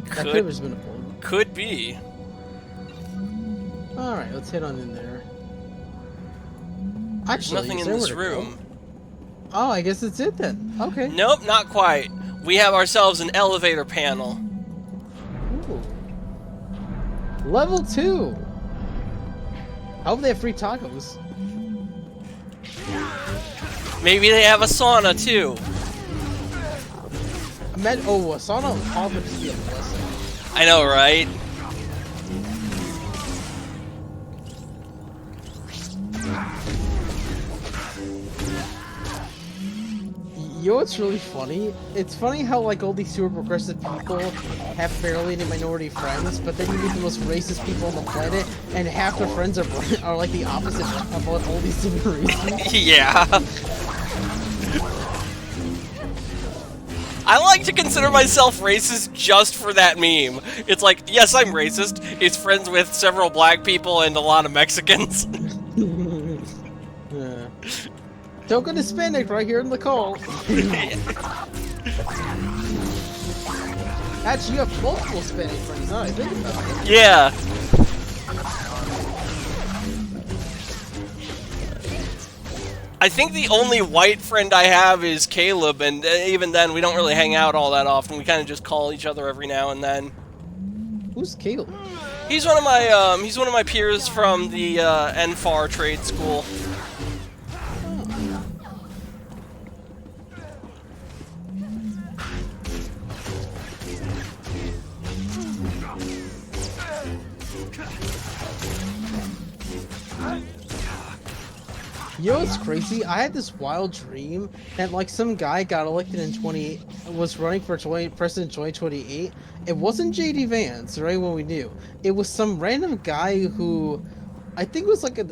That could have just been a point. Could be. Alright, let's head on in there. There's Actually, nothing is in there this where to go? room. Oh, I guess it's it then. Okay. Nope, not quite. We have ourselves an elevator panel. Ooh. Level 2! I hope they have free tacos. Maybe they have a sauna too. Oh, a sauna on top would just be a blessing. I know, right? You know what's really funny? It's funny how like all these super progressive people have barely any minority friends, but then you meet the most racist people on the planet, and half their friends are like the opposite of all these different reasons. Yeah. I like to consider myself racist just for that meme. It's like, yes, I'm racist. It's friends with several black people and a lot of Mexicans. Yeah. Token Hispanic right here in the call. Actually, you have multiple Hispanic friends now I think about it. Yeah. I think the only white friend I have is Caleb, and even then, we don't really hang out all that often. We kind of just call each other every now and then. Who's Caleb? He's one of my peers from the NFAR trade school. You know what's crazy? I had this wild dream that like some guy got elected in was running for president 2028. It wasn't JD Vance, right? When we knew it was some random guy who I think was like a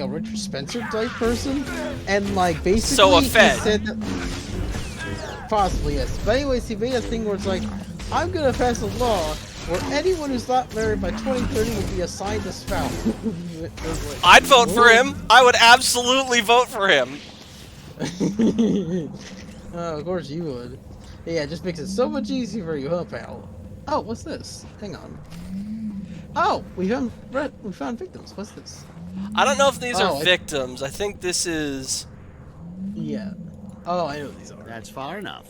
Richard Spencer type person, and like basically So a he Fed. said that, possibly yes. But anyways, he made a thing where it's like, I'm gonna pass a law where anyone who's not married by 2030 will be assigned a spouse. I'd vote for him. I would absolutely vote for him. Of course you would. Yeah, it just makes it so much easier for you, huh, pal? Oh, what's this? Hang on. Oh, we found victims. What's this? I don't know if these Oh, are victims. I think this is... Yeah. Oh, I know what these are. That's far enough.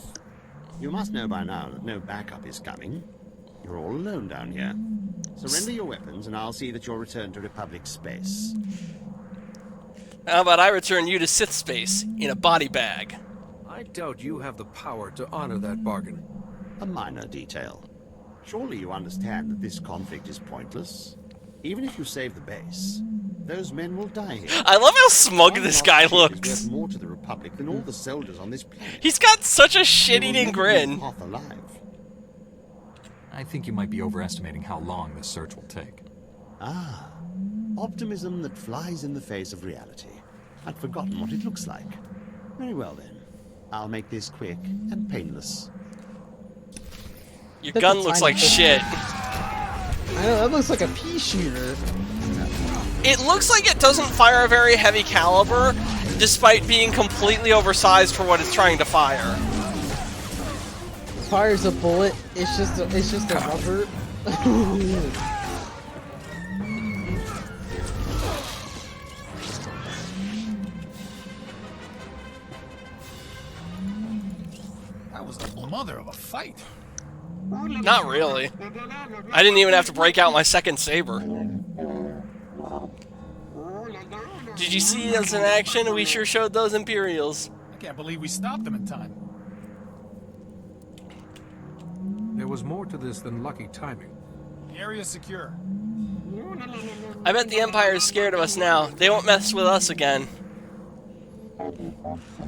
You must know by now that no backup is coming. You're all alone down here. Surrender your weapons, and I'll see that you're returned to Republic space. How about I return you to Sith space in a body bag? I doubt you have the power to honor that bargain. A minor detail. Surely you understand that this conflict is pointless? Even if you save the base, those men will die here. I love how smug One this lost guy ship looks. is worth more to the Republic than all the soldiers on this planet. He's got such a You will shit-eating never leave grin. Hoth alive. I think you might be overestimating how long this search will take. Ah, optimism that flies in the face of reality. I'd forgotten what it looks like. Very well then. I'll make this quick and painless. Your That's gun a looks tiny like bit. shit. I know, that looks like a pea shooter. It looks like it doesn't fire a very heavy caliber, despite being completely oversized for what it's trying to fire. Fires a bullet, it's just a rubber. That was the mother of a fight. Not really. I didn't even have to break out my second saber. Did you see us in action? We sure showed those Imperials. I can't believe we stopped them in time. There was more to this than lucky timing. The area's secure. I bet the Empire is scared of us now. They won't mess with us again.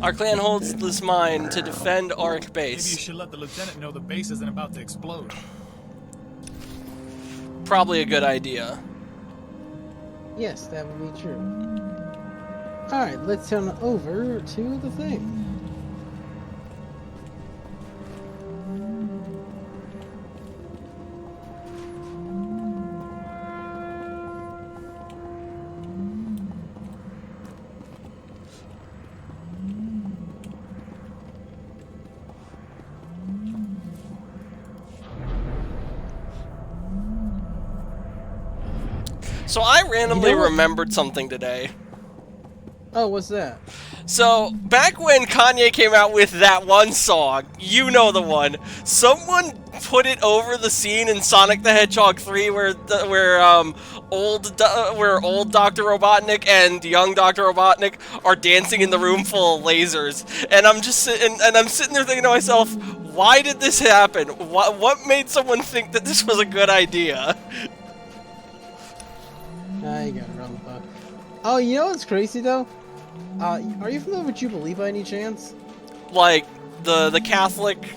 Our clan holds this mine to defend Auric Maybe you base. should let the lieutenant know the base isn't about to explode. Probably a good idea. Yes, that would be true. Alright, let's turn over to the thing. So I randomly You know what? remembered something today. Oh, what's that? So, back when Kanye came out with that one song, you know the one, someone put it over the scene in Sonic the Hedgehog 3 where old Dr. Robotnik and young Dr. Robotnik are dancing in the room full of lasers. And I'm just sitting there thinking to myself, why did this happen? What made someone think that this was a good idea? I got it wrong. Oh, you know what's crazy though? Are you familiar with Jubilee by any chance? Like the Catholic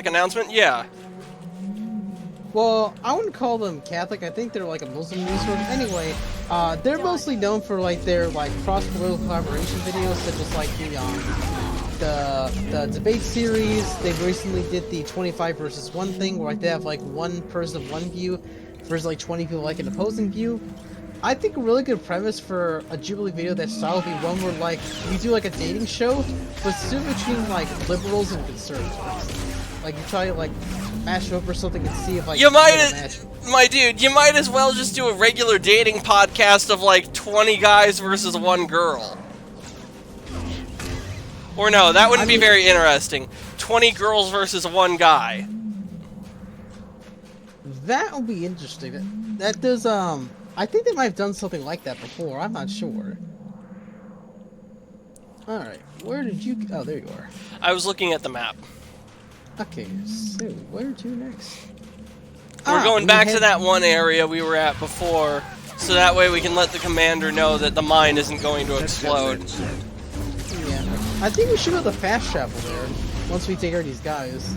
announcement? Yeah. Well, I wouldn't call them Catholic. I think they're like a Muslim news source. Anyway, they're mostly known for like their like cross-political collaboration videos, such as like the debate series. They've recently did the 25 versus 1 thing, where like they have like one person of one view versus like 20 people like an opposing view. I think a really good premise for a Jubilee video that style would be one where like you do like a dating show, but still between like liberals and conservatives. Like you try to like mash up or something and see if like You might, get a match. my dude, you might as well just do a regular dating podcast of like 20 guys versus 1 girl. Or no, that wouldn't be very interesting. 20 girls versus 1 guy. That would be interesting. That does I think they might have done something like that before. I'm not sure. All right, where did you? Oh, there you are. I was looking at the map. Okay, so where to next? We're going we back to head- that one area we were at before, so that way we can let the commander know that the mine isn't going to explode. Yeah, I think we should go to fast travel there once we take care of these guys.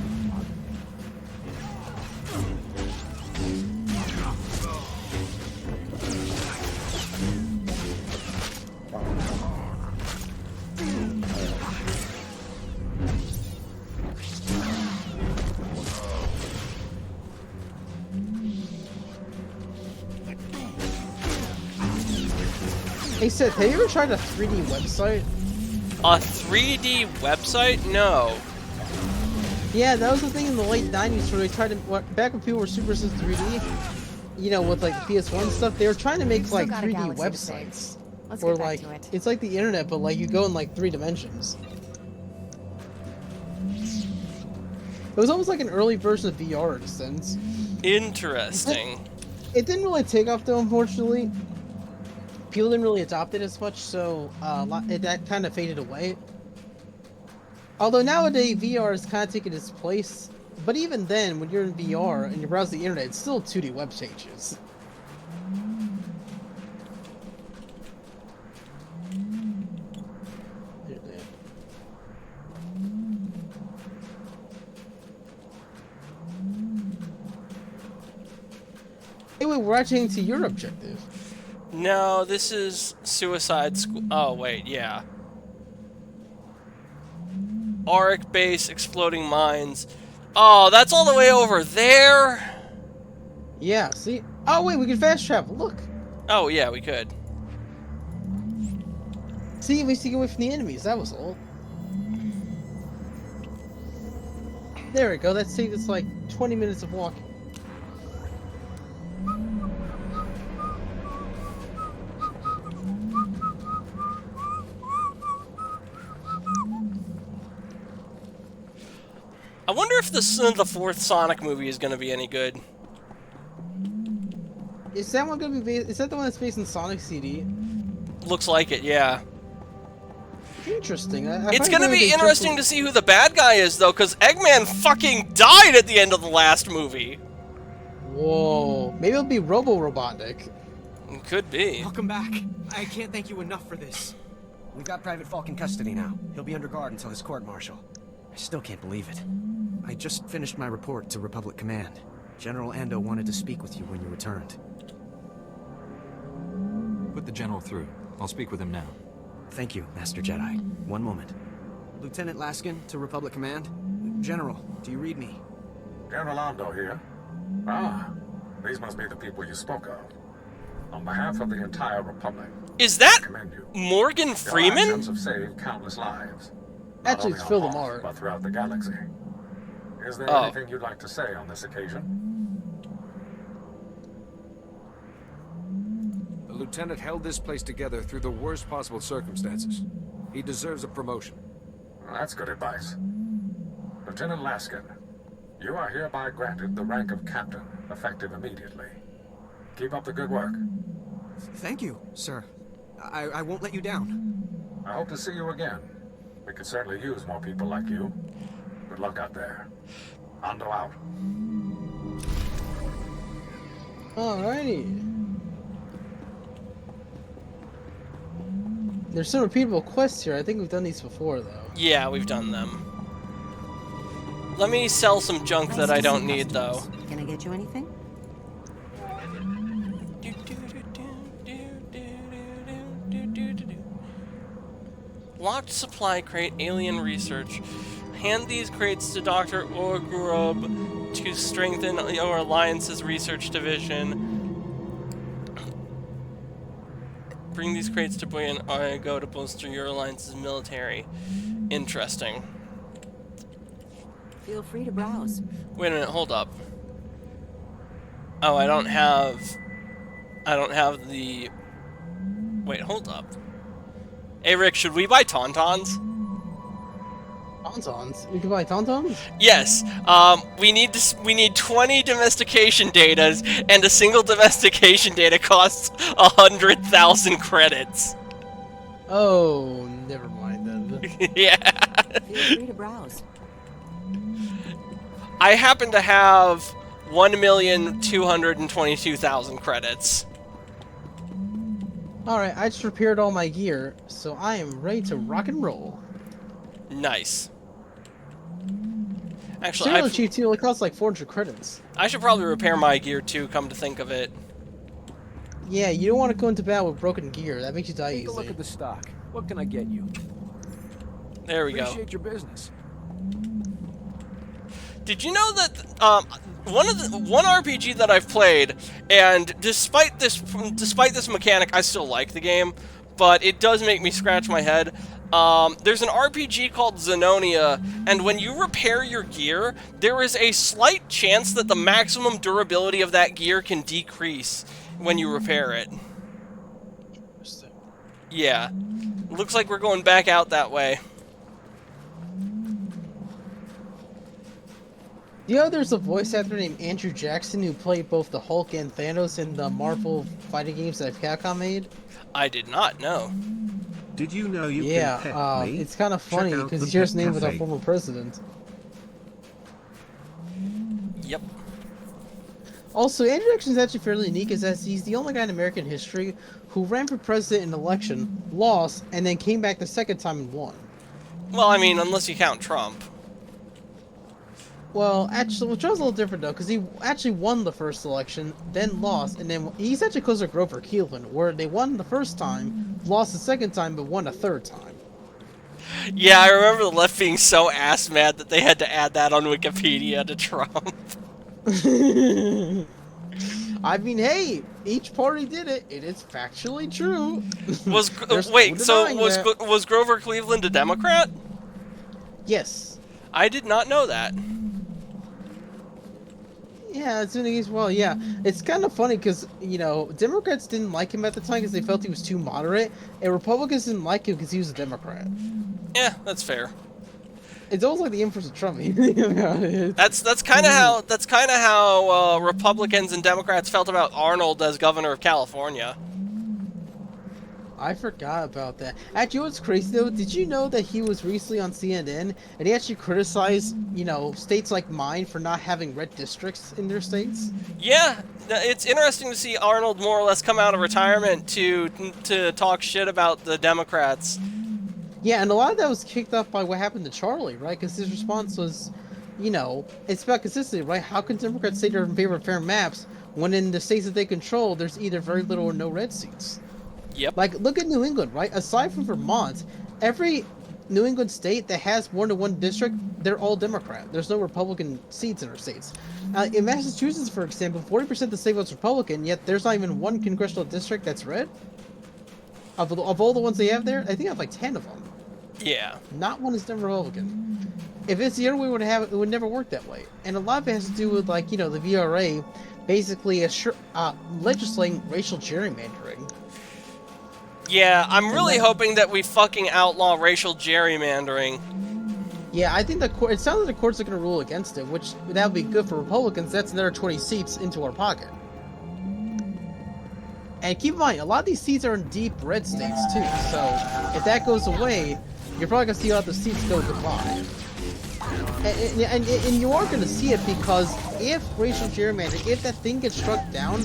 Hey Seth, have you ever tried a 3D website? A 3D website? No. Yeah, that was the thing in the late 90s where they tried to, back when people were super into 3D, you know, with like PS1 stuff, they were trying to make We've still like got a 3D galaxy to websites. save. Let's Or get back like, to it. it's like the internet, but like you go in like 3 dimensions. It was almost like an early version of VR in a sense. Interesting. It didn't really take off though, unfortunately. People didn't really adopt it as much, so that kind of faded away. Although nowadays VR has kind of taken its place, but even then, when you're in VR and you browse the internet, it's still 2D web pages. Anyway, we're actually into your objective. No, this is Suicide School. Oh, wait, yeah. Auric Base, Exploding Mines. Oh, that's all the way over there? Yeah, see? Oh, wait, we can fast travel. Look. Oh, yeah, we could. See, we used to get away from the enemies. That was all. There we go. That saved us like 20 minutes of walking. I wonder if the fourth Sonic movie is going to be any good. Is that one gonna be based? Is that the one that's based in Sonic CD? Looks like it, yeah. Interesting. It's going to be interesting to see who the bad guy is, though, because Eggman fucking died at the end of the last movie. Whoa. Maybe it'll be Robo-Robotnik. Could be. Welcome back. I can't thank you enough for this. We've got Private Falk in custody now. He'll be under guard until his court-martial. I still can't believe it. I just finished my report to Republic Command. General Ando wanted to speak with you when you returned. Put the general through. I'll speak with him now. Thank you, Master Jedi. One moment. Lieutenant Laskin to Republic Command. General, do you read me? General Ando here. Ah, these must be the people you spoke of. On behalf of the entire Republic, is that I commend you. Morgan Freeman? Your actions have saved countless lives. Actually, it's Phil Hoth, Lamar. but throughout the galaxy. Is there anything you'd like to say on this occasion? The lieutenant held this place together through the worst possible circumstances. He deserves a promotion. That's good advice. Lieutenant Laskin, you are hereby granted the rank of captain, effective immediately. Keep up the good work. Thank you, sir. I won't let you down. I hope to see you again. We could certainly use more people like you. Good luck out there. Ando out. Alrighty. There's some repeatable quests here. I think we've done these before, though. Yeah, we've done them. Let me sell some junk that I don't need, though. Can I get you anything? Locked supply crate, alien research. Hand these crates to Dr. Orgurub to strengthen your alliance's research division. Bring these crates to Boy and Argo to bolster your alliance's military. Interesting. Feel free to browse. Wait a minute, hold up. Oh, I don't have the... Wait, hold up. Hey Rick, should we buy Tauntauns? Tauntauns? We can buy Tauntauns? Yes. We need 20 domestication datas, and a single domestication data costs 100,000 credits. Oh, never mind then. Yeah. Feel free to browse. I happen to have 1,222,000 credits. Alright, I just repaired all my gear, so I am ready to rock and roll. Nice. Actually, Serial Chief 2 only costs like 400 credits. I should probably repair my gear too, come to think of it. Yeah, you don't want to go into battle with broken gear. That makes you die easy. Take a look at the stock. What can I get you? There we go. Appreciate your business. Did you know that one RPG that I've played, and despite this mechanic, I still like the game, but it does make me scratch my head. There's an RPG called Zenonia, and when you repair your gear, there is a slight chance that the maximum durability of that gear can decrease when you repair it. Interesting. Yeah. Looks like we're going back out that way. You know, there's a voice actor named Andrew Jackson who played both the Hulk and Thanos in the Marvel fighting games that Capcom made. I did not know. Did you know you can pet me? It's kind of Check funny out because the he shares pet name with our cafe. former president. Yep. Also, Andrew Jackson is actually fairly unique, as he's the only guy in American history who ran for president in an election, lost, and then came back the second time and won. Well, I mean, unless you count Trump. Well, actually, which was a little different though, because he actually won the first election, then lost, and then he's actually closer to Grover Cleveland, where they won the first time, lost the second time, but won a third time. Yeah, I remember the left being so ass mad that they had to add that on Wikipedia to Trump. I mean, hey, each party did it. It is factually true. Wait, so was Grover Cleveland a Democrat? Yes. I did not know that. Yeah, yeah. It's kind of funny because, you know, Democrats didn't like him at the time because they felt he was too moderate, and Republicans didn't like him because he was a Democrat. Yeah, that's fair. It's almost like the inverse of Trump. That's kind of how Republicans and Democrats felt about Arnold as governor of California. I forgot about that. Actually, what's crazy though, did you know that he was recently on CNN and he actually criticized, you know, states like mine for not having red districts in their states? Yeah, it's interesting to see Arnold more or less come out of retirement to talk shit about the Democrats. Yeah, and a lot of that was kicked off by what happened to Charlie, right? Because his response was, you know, it's about consistency, right? How can Democrats say they're in favor of fair maps when in the states that they control, there's either very little or no red seats? Yep. Like, look at New England, right? Aside from Vermont, every New England state that has more than one district, they're all Democrat. There's no Republican seats in our states. In Massachusetts, for example, 40% of the state votes Republican, yet there's not even one congressional district that's red. Of all the ones they have there, I think they have like 10 of them. Yeah. Not one is Republican. If it's the other way, it would never work that way. And a lot of it has to do with, like, you know, the VRA basically legislating racial gerrymandering. Yeah, I'm really hoping that we fucking outlaw racial gerrymandering. Yeah, I think it sounds like the courts are going to rule against it, which that would be good for Republicans. That's another 20 seats into our pocket. And keep in mind, a lot of these seats are in deep red states too, so if that goes away, you're probably going to see a lot of the seats go goodbye. And you are going to see it because if racial gerrymandering, if that thing gets struck down,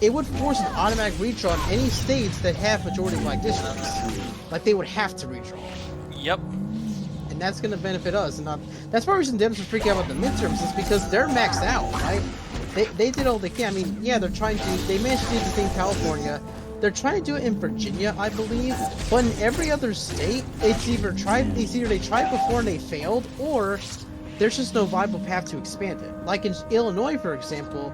it would force an automatic redraw in any states that have majority black districts. Like, they would have to redraw. Yep. And that's going to benefit us. And that's part of the reason Dems are freaking out about the midterms, is because they're maxed out, right? They did all they can. I mean, yeah, they managed to do the thing in California. They're trying to do it in Virginia, I believe. But in every other state, it's either they tried before and they failed, or there's just no viable path to expand it. Like in Illinois, for example,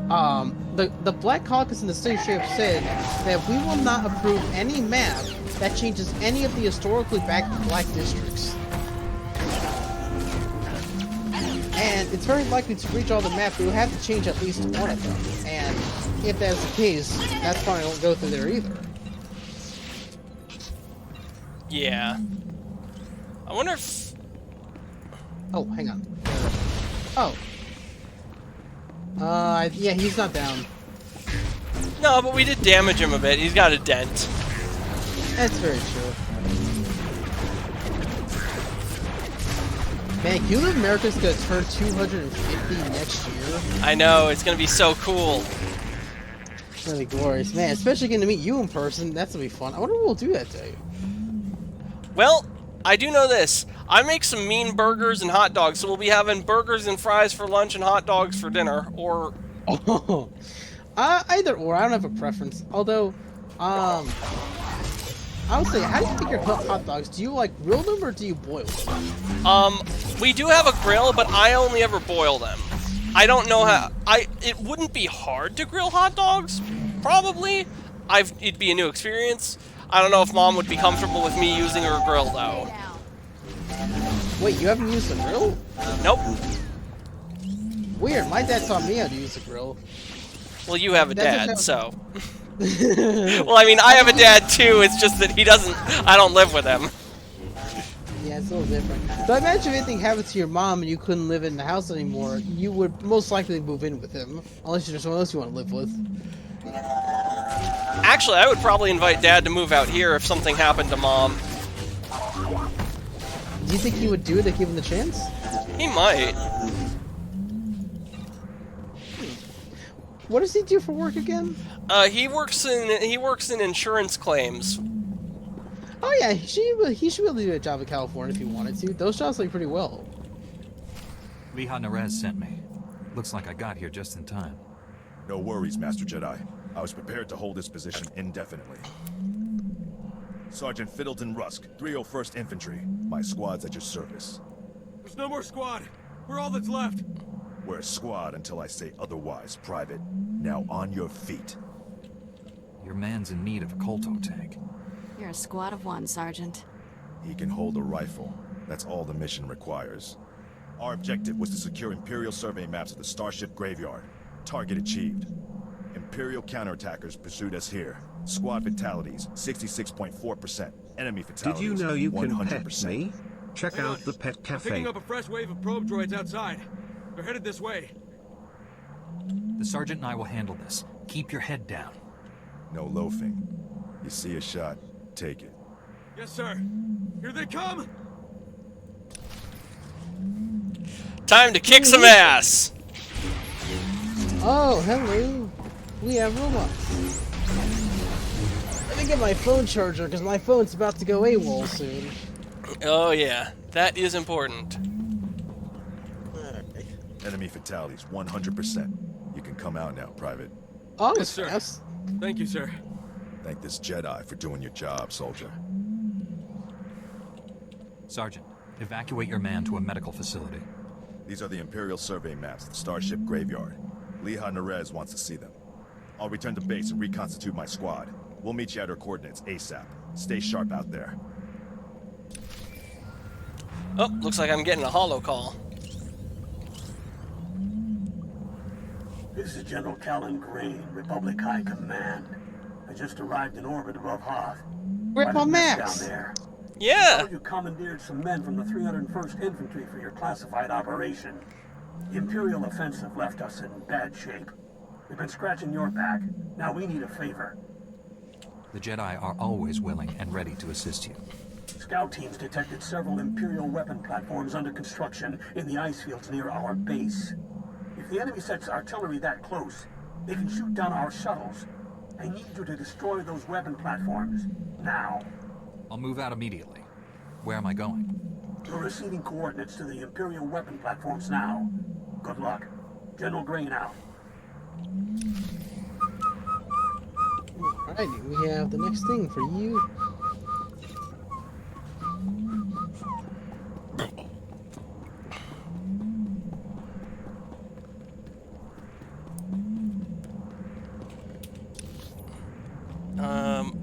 the Black Caucus in the state straight up said that we will not approve any map that changes any of the historically black districts. And it's very likely to reach all the map, but you'll have to change at least one of them. And if that's the case, that's probably won't go through there either. Yeah. I wonder if... Oh, hang on. Oh. Yeah, he's not down. No, but we did damage him a bit. He's got a dent. That's very true. Man, can you believe America's gonna turn 250 next year? I know, it's gonna be so cool. It's gonna be glorious. Man, especially getting to meet you in person, that's gonna be fun. I wonder what we'll do that day. Well, I do know this. I make some mean burgers and hot dogs, so we'll be having burgers and fries for lunch and hot dogs for dinner, or... Oh. Either or, I don't have a preference. Although, I would say, how do you make your hot dogs? Do you, like, grill them or do you boil them? We do have a grill, but I only ever boil them. I don't know how... It wouldn't be hard to grill hot dogs, probably. It'd be a new experience. I don't know if Mom would be comfortable with me using her grill, though. Wait, you haven't used the grill? Nope. Weird, my dad taught me how to use the grill. Well, you have a That's dad, just so... Well, I mean, I have a dad, too, it's just that he doesn't... I don't live with him. Yeah, it's a little different. So I imagine if anything happened to your mom and you couldn't live in the house anymore, you would most likely move in with him. Unless there's someone else you want to live with. Actually, I would probably invite Dad to move out here if something happened to Mom. Do you think he would do it if given the chance? He might. What does he do for work again? He works in insurance claims. Oh yeah, he should be able to do a job in California if he wanted to. Those jobs pay pretty well. Liha Nerez sent me. Looks like I got here just in time. No worries, Master Jedi. I was prepared to hold this position indefinitely. Sergeant Fiddleton Rusk, 301st Infantry. My squad's at your service. There's no more squad. We're all that's left. We're a squad until I say otherwise, Private. Now on your feet. Your man's in need of a Kolto tank. You're a squad of one, Sergeant. He can hold a rifle. That's all the mission requires. Our objective was to secure Imperial survey maps of the Starship Graveyard. Target achieved. Imperial counterattackers pursued us here. Squad fatalities, 66.4%. Enemy fatalities, Did you know you can 100%. pet me? Check Hang out on. the pet I'm cafe. picking up a fresh wave of probe droids outside. They're headed this way. The Sergeant and I will handle this. Keep your head down. No loafing. You see a shot, take it. Yes, sir. Here they come! Time to kick some ass! Oh, hello. We have robots. Let me get my phone charger because my phone's about to go AWOL soon. Oh yeah, that is important. Enemy fatalities, 100%. You can come out now, Private. Oh, Yes, sir. fast. Thank you, sir. Thank this Jedi for doing your job, soldier. Sergeant, evacuate your man to a medical facility. These are the Imperial survey maps of the Starship Graveyard. Liha Nerez wants to see them. I'll return to base and reconstitute my squad. We'll meet you at our coordinates ASAP. Stay sharp out there. Oh, looks like I'm getting a holo call. This is General Callan Green, Republic High Command. I just arrived in orbit above Hoth. Where's my maps? Down there. Yeah! You commandeered some men from the 301st Infantry for your classified operation. The Imperial offensive left us in bad shape. We've been scratching your back. Now we need a favor. The Jedi are always willing and ready to assist you. Scout teams detected several Imperial weapon platforms under construction in the ice fields near our base. If the enemy sets artillery that close, they can shoot down our shuttles. I need you to destroy those weapon platforms. Now. I'll move out immediately. Where am I going? You're receiving coordinates to the Imperial weapon platforms now. Good luck. General Green out. Alright, we have the next thing for you.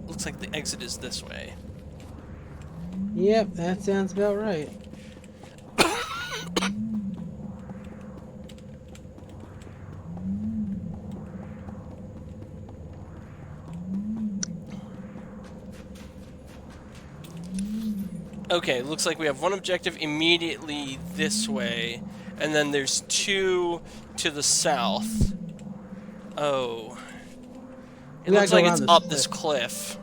Looks like the exit is this way. Yep, that sounds about right. Okay, looks like we have one objective immediately this way, and then there's two to the south. Oh. It looks like it's up this cliff.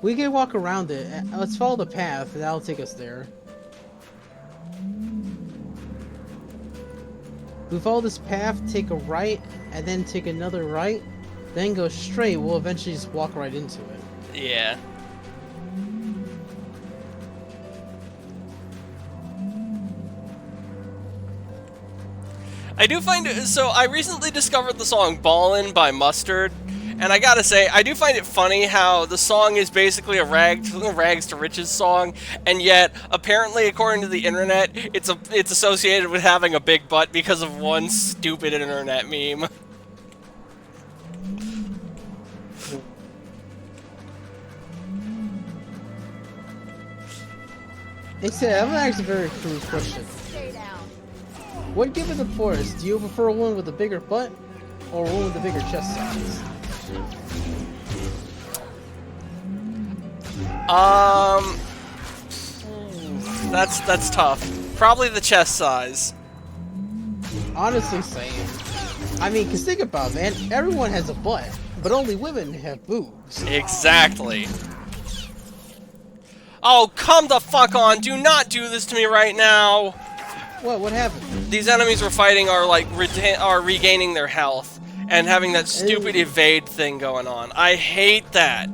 We can walk around it. Let's follow the path. That'll take us there. We follow this path, take a right, and then take another right, then go straight. We'll eventually just walk right into it. Yeah. I do find it, so I recently discovered the song Ballin' by Mustard, and I gotta say, I do find it funny how the song is basically a rags to riches song, and yet, apparently, according to the internet, it's associated with having a big butt because of one stupid internet meme. They said, I'm gonna ask a very crude question. What given the forest, do you prefer a woman with a bigger butt or a woman with a bigger chest size? That's tough. Probably the chest size. Honestly, same. I mean, cause think about it, man. Everyone has a butt, but only women have boobs. Exactly. Oh, come the fuck on! Do not do this to me right now! What happened? These enemies we're fighting are, like, are regaining their health, and having that stupid evade thing going on. I hate that!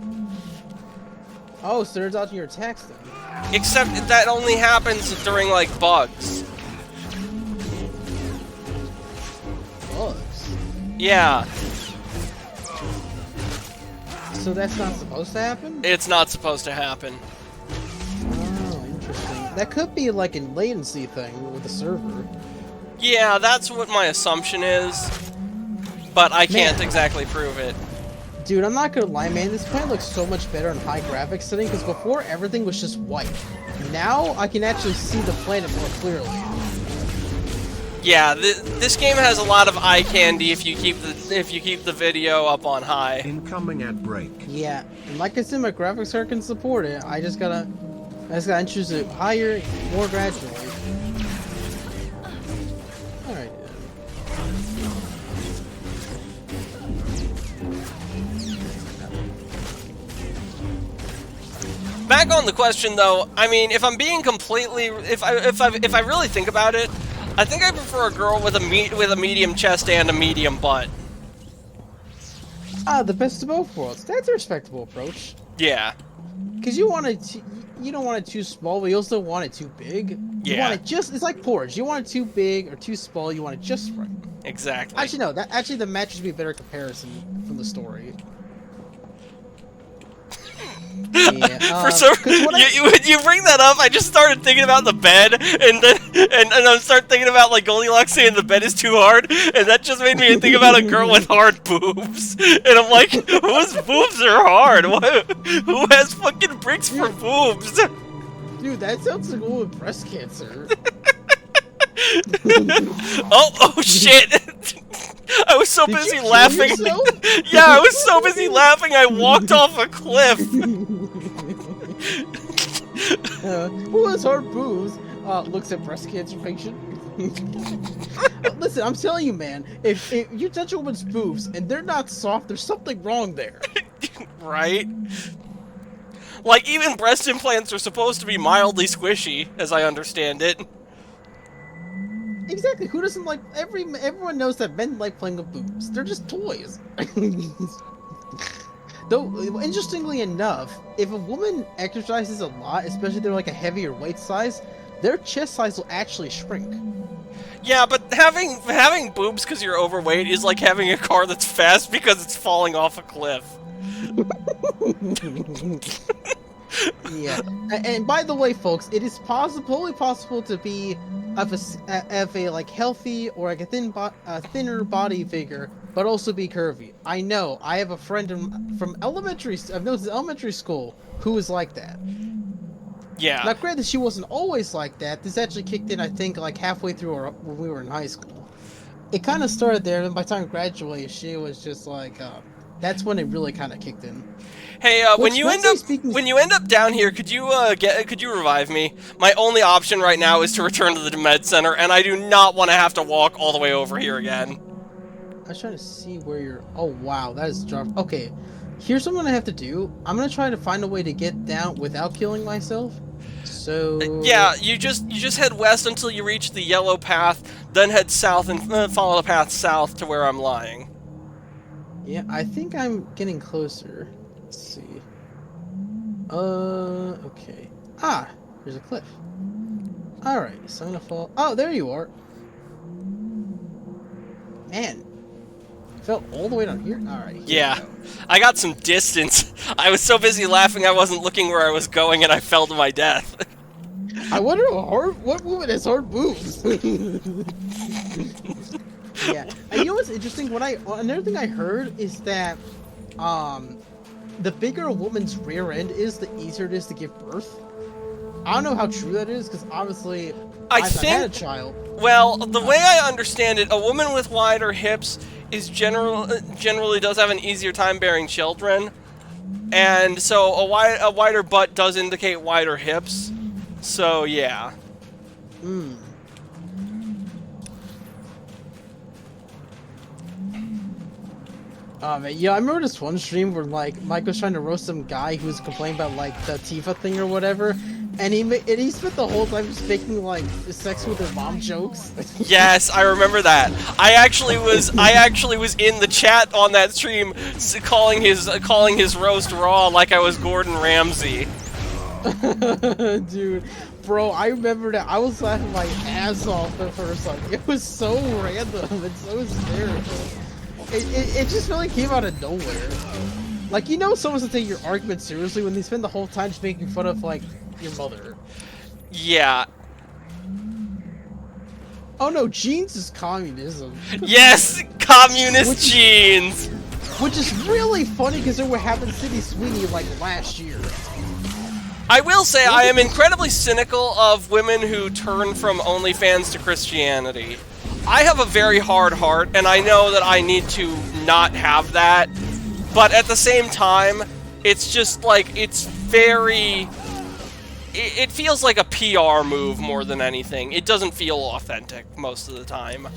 Oh, so they're dodging your attacks then. Except that only happens during, like, bugs. Bugs? Yeah. So that's not supposed to happen? It's not supposed to happen. Oh, interesting. That could be like a latency thing with the server. Yeah, that's what my assumption is. But I can't exactly prove it. Dude, I'm not gonna lie, man. This planet looks so much better in high graphics setting because before everything was just white. Now I can actually see the planet more clearly. Yeah, this game has a lot of eye candy if you keep the video up on high. Incoming at break. Yeah, and like I said, my graphics card can support it. I just gotta introduce it higher, more gradually. All right. Back on the question though, I mean, if I'm being completely, if I really think about it, I think I prefer a girl with a medium chest and a medium butt. Ah, the best of both worlds. That's a respectable approach. Yeah. Cause you don't want it too small, but you also want it too big. You Yeah. want it it's like porridge. You want it too big or too small. You want it just right. Exactly. Actually, no. Actually, the match should be a better comparison from the story. Yeah, For some when you bring that up, I just started thinking about the bed, and then I start thinking about like Goldilocks saying the bed is too hard, and that just made me think about a girl with hard boobs, and I'm like, whose boobs are hard? Who has fucking bricks for boobs? Dude, that sounds like a woman with breast cancer. oh shit! I was so busy laughing. Yeah, I was so busy laughing I walked off a cliff. Who has hard boobs? Looks at breast cancer patient. Listen, I'm telling you, man. If you touch a woman's boobs and they're not soft, there's something wrong there. Right? Like, even breast implants are supposed to be mildly squishy, as I understand it. Exactly. Who doesn't like everyone knows that men like playing with boobs. They're just toys. Though, interestingly enough, if a woman exercises a lot, especially if they're like a heavier weight size, their chest size will actually shrink. Yeah, but having boobs because you're overweight is like having a car that's fast because it's falling off a cliff. Yeah, and by the way, folks, it is totally possible to be of a like healthy or like a thinner body figure, but also be curvy. I know. I have a friend from elementary school who is like that. Yeah. Now, granted, she wasn't always like that. This actually kicked in, I think, like halfway through when we were in high school. It kind of started there, and by the time we graduated, she was just like, that's when it really kind of kicked in. Hey, when you end up down here, could you revive me? My only option right now is to return to the med center, and I do not want to have to walk all the way over here again. I was trying to see where you're. Oh wow, that is dropped. Okay, here's what I'm gonna have to do. I'm gonna try to find a way to get down without killing myself. So yeah, you just head west until you reach the yellow path, then head south and follow the path south to where I'm lying. Yeah, I think I'm getting closer. Let's see. Okay. Ah, there's a cliff. Alright, so I'm gonna fall. Oh, there you are. Man. Fell all the way down here? Alright. Yeah. I got some distance. I was so busy laughing I wasn't looking where I was going and I fell to my death. I wonder what woman has hard boobs? Yeah. And you know what's interesting? Another thing I heard is that, the bigger a woman's rear end is, the easier it is to give birth. I don't know how true that is, because obviously I I've had a child. Well, the way I understand it, a woman with wider hips is generally does have an easier time bearing children, and so a wider butt does indicate wider hips. So yeah. Hmm. Yeah, I remember this one stream where like Mike was trying to roast some guy who was complaining about like the Tifa thing or whatever, and he spent the whole time just making like sex with his mom jokes. Yes, I remember that. I actually was in the chat on that stream calling his roast raw like I was Gordon Ramsay. Dude, bro, I remember that. I was laughing my ass off the first time. It was so random and so hysterical. It just really came out of nowhere. Like, you know someone's to take your argument seriously when they spend the whole time just making fun of, like, your mother. Yeah. Oh no, jeans is communism. Yes! Communist jeans! Which is really funny because what happened to City Sweeney, like, last year. I will say I am incredibly cynical of women who turn from OnlyFans to Christianity. I have a very hard heart, and I know that I need to not have that, but at the same time, it's just like, it's very... It feels like a PR move more than anything. It doesn't feel authentic most of the time.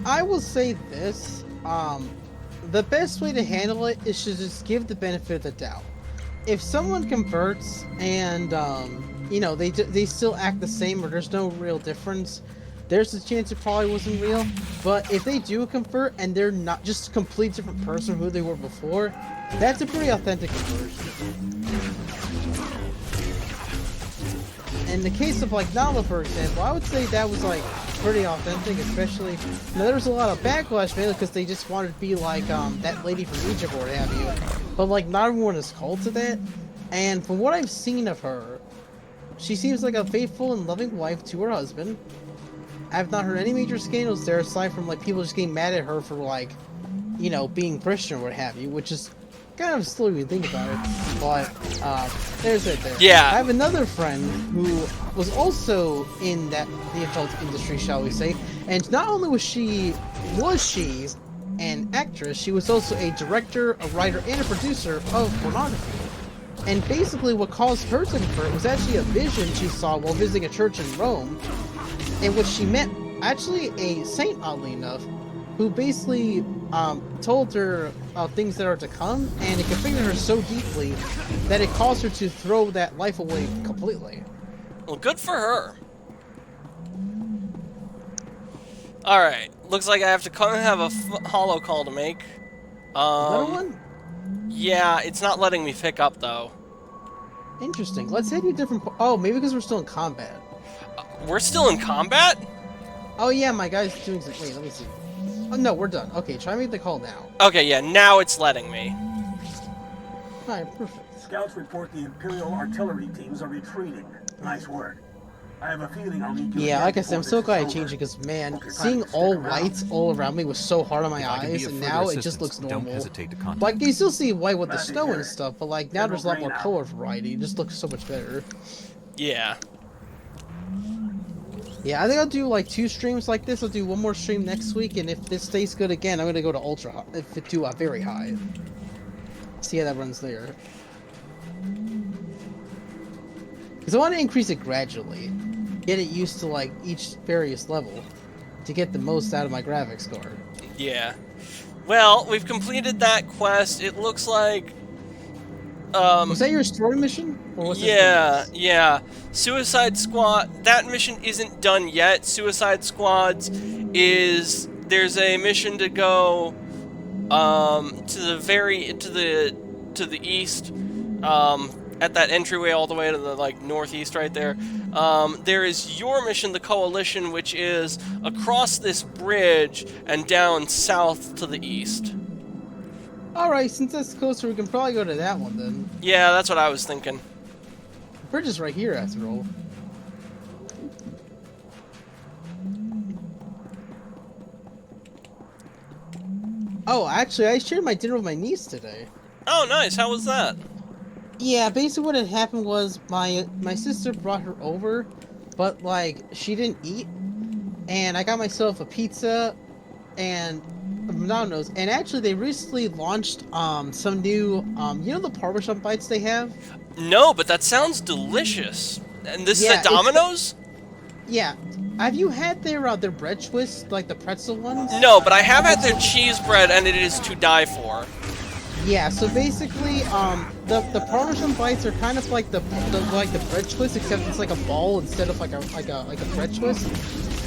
I will say this, the best way to handle it is to just give the benefit of the doubt. If someone converts and, you know, they still act the same or there's no real difference, there's a chance it probably wasn't real. But if they do convert and they're not just a complete different person from who they were before, that's a pretty authentic conversion. In the case of like Nala, for example, I would say that was like pretty authentic, especially, you know, there was a lot of backlash mainly because they just wanted to be like that lady from Egypt or what have you. But like not everyone is called to that. And from what I've seen of her, she seems like a faithful and loving wife to her husband. I've not heard any major scandals there aside from like people just getting mad at her for like, you know, being Christian or what have you, which is kind of silly when you think about it. But there's it there. Yeah. I have another friend who was also in the adult industry, shall we say, and not only was she an actress, she was also a director, a writer, and a producer of pornography. And basically what caused her to convert was actually a vision she saw while visiting a church in Rome, in which she met actually a saint, oddly enough, who basically told her things that are to come, and it configured her so deeply that it caused her to throw that life away completely. Well, good for her. Alright, looks like I have to have a holo call to make. Another one? Yeah, it's not letting me pick up, though. Interesting. Let's head to a different... Oh, maybe because we're still in combat. We're still in combat? Oh yeah, my guy's doing some... Wait, let me see. Oh no, we're done. Okay, try to make the call now. Okay, yeah, now it's letting me. Alright, perfect. Scouts report the Imperial artillery teams are retreating. Nice work. I have a feeling I'll need you. Yeah, like I said, I'm so glad I changed it because, man, seeing all whites all around me was so hard on my eyes, and now it just looks normal. Don't hesitate to contact. Like, you still see white with the snow and stuff, but like now there's a lot more color variety. It just looks so much better. Yeah. Yeah, I think I'll do like 2 streams like this. I'll do 1 more stream next week, and if this stays good again, I'm gonna go to ultra high, to very high. See how that runs there. Because I want to increase it gradually, get it used to like each various level, to get the most out of my graphics card. Yeah. Well, we've completed that quest. It looks like... was that your story mission? Or was yeah. Suicide Squad, that mission isn't done yet. Suicide Squad's is... There's a mission to go to the east, at that entryway all the way to the like northeast right there. There is your mission, the Coalition, which is across this bridge and down south to the east. Alright, since that's closer, we can probably go to that one then. Yeah, that's what I was thinking. The bridge is right here after all. Oh, actually, I shared my dinner with my niece today. Oh, nice. How was that? Yeah, basically what had happened was my sister brought her over, but like she didn't eat, and I got myself a pizza and Domino's, and actually they recently launched some new you know the Parmesan bites they have? No, but that sounds delicious. And this is Yeah, at Domino's? Yeah. Have you had their bread twists, like the pretzel ones? No, but I have had their cheese bread, and it is to die for. Yeah, so basically, the Parmesan bites are kind of like the bread twist, except it's like a ball instead of like a bread twist.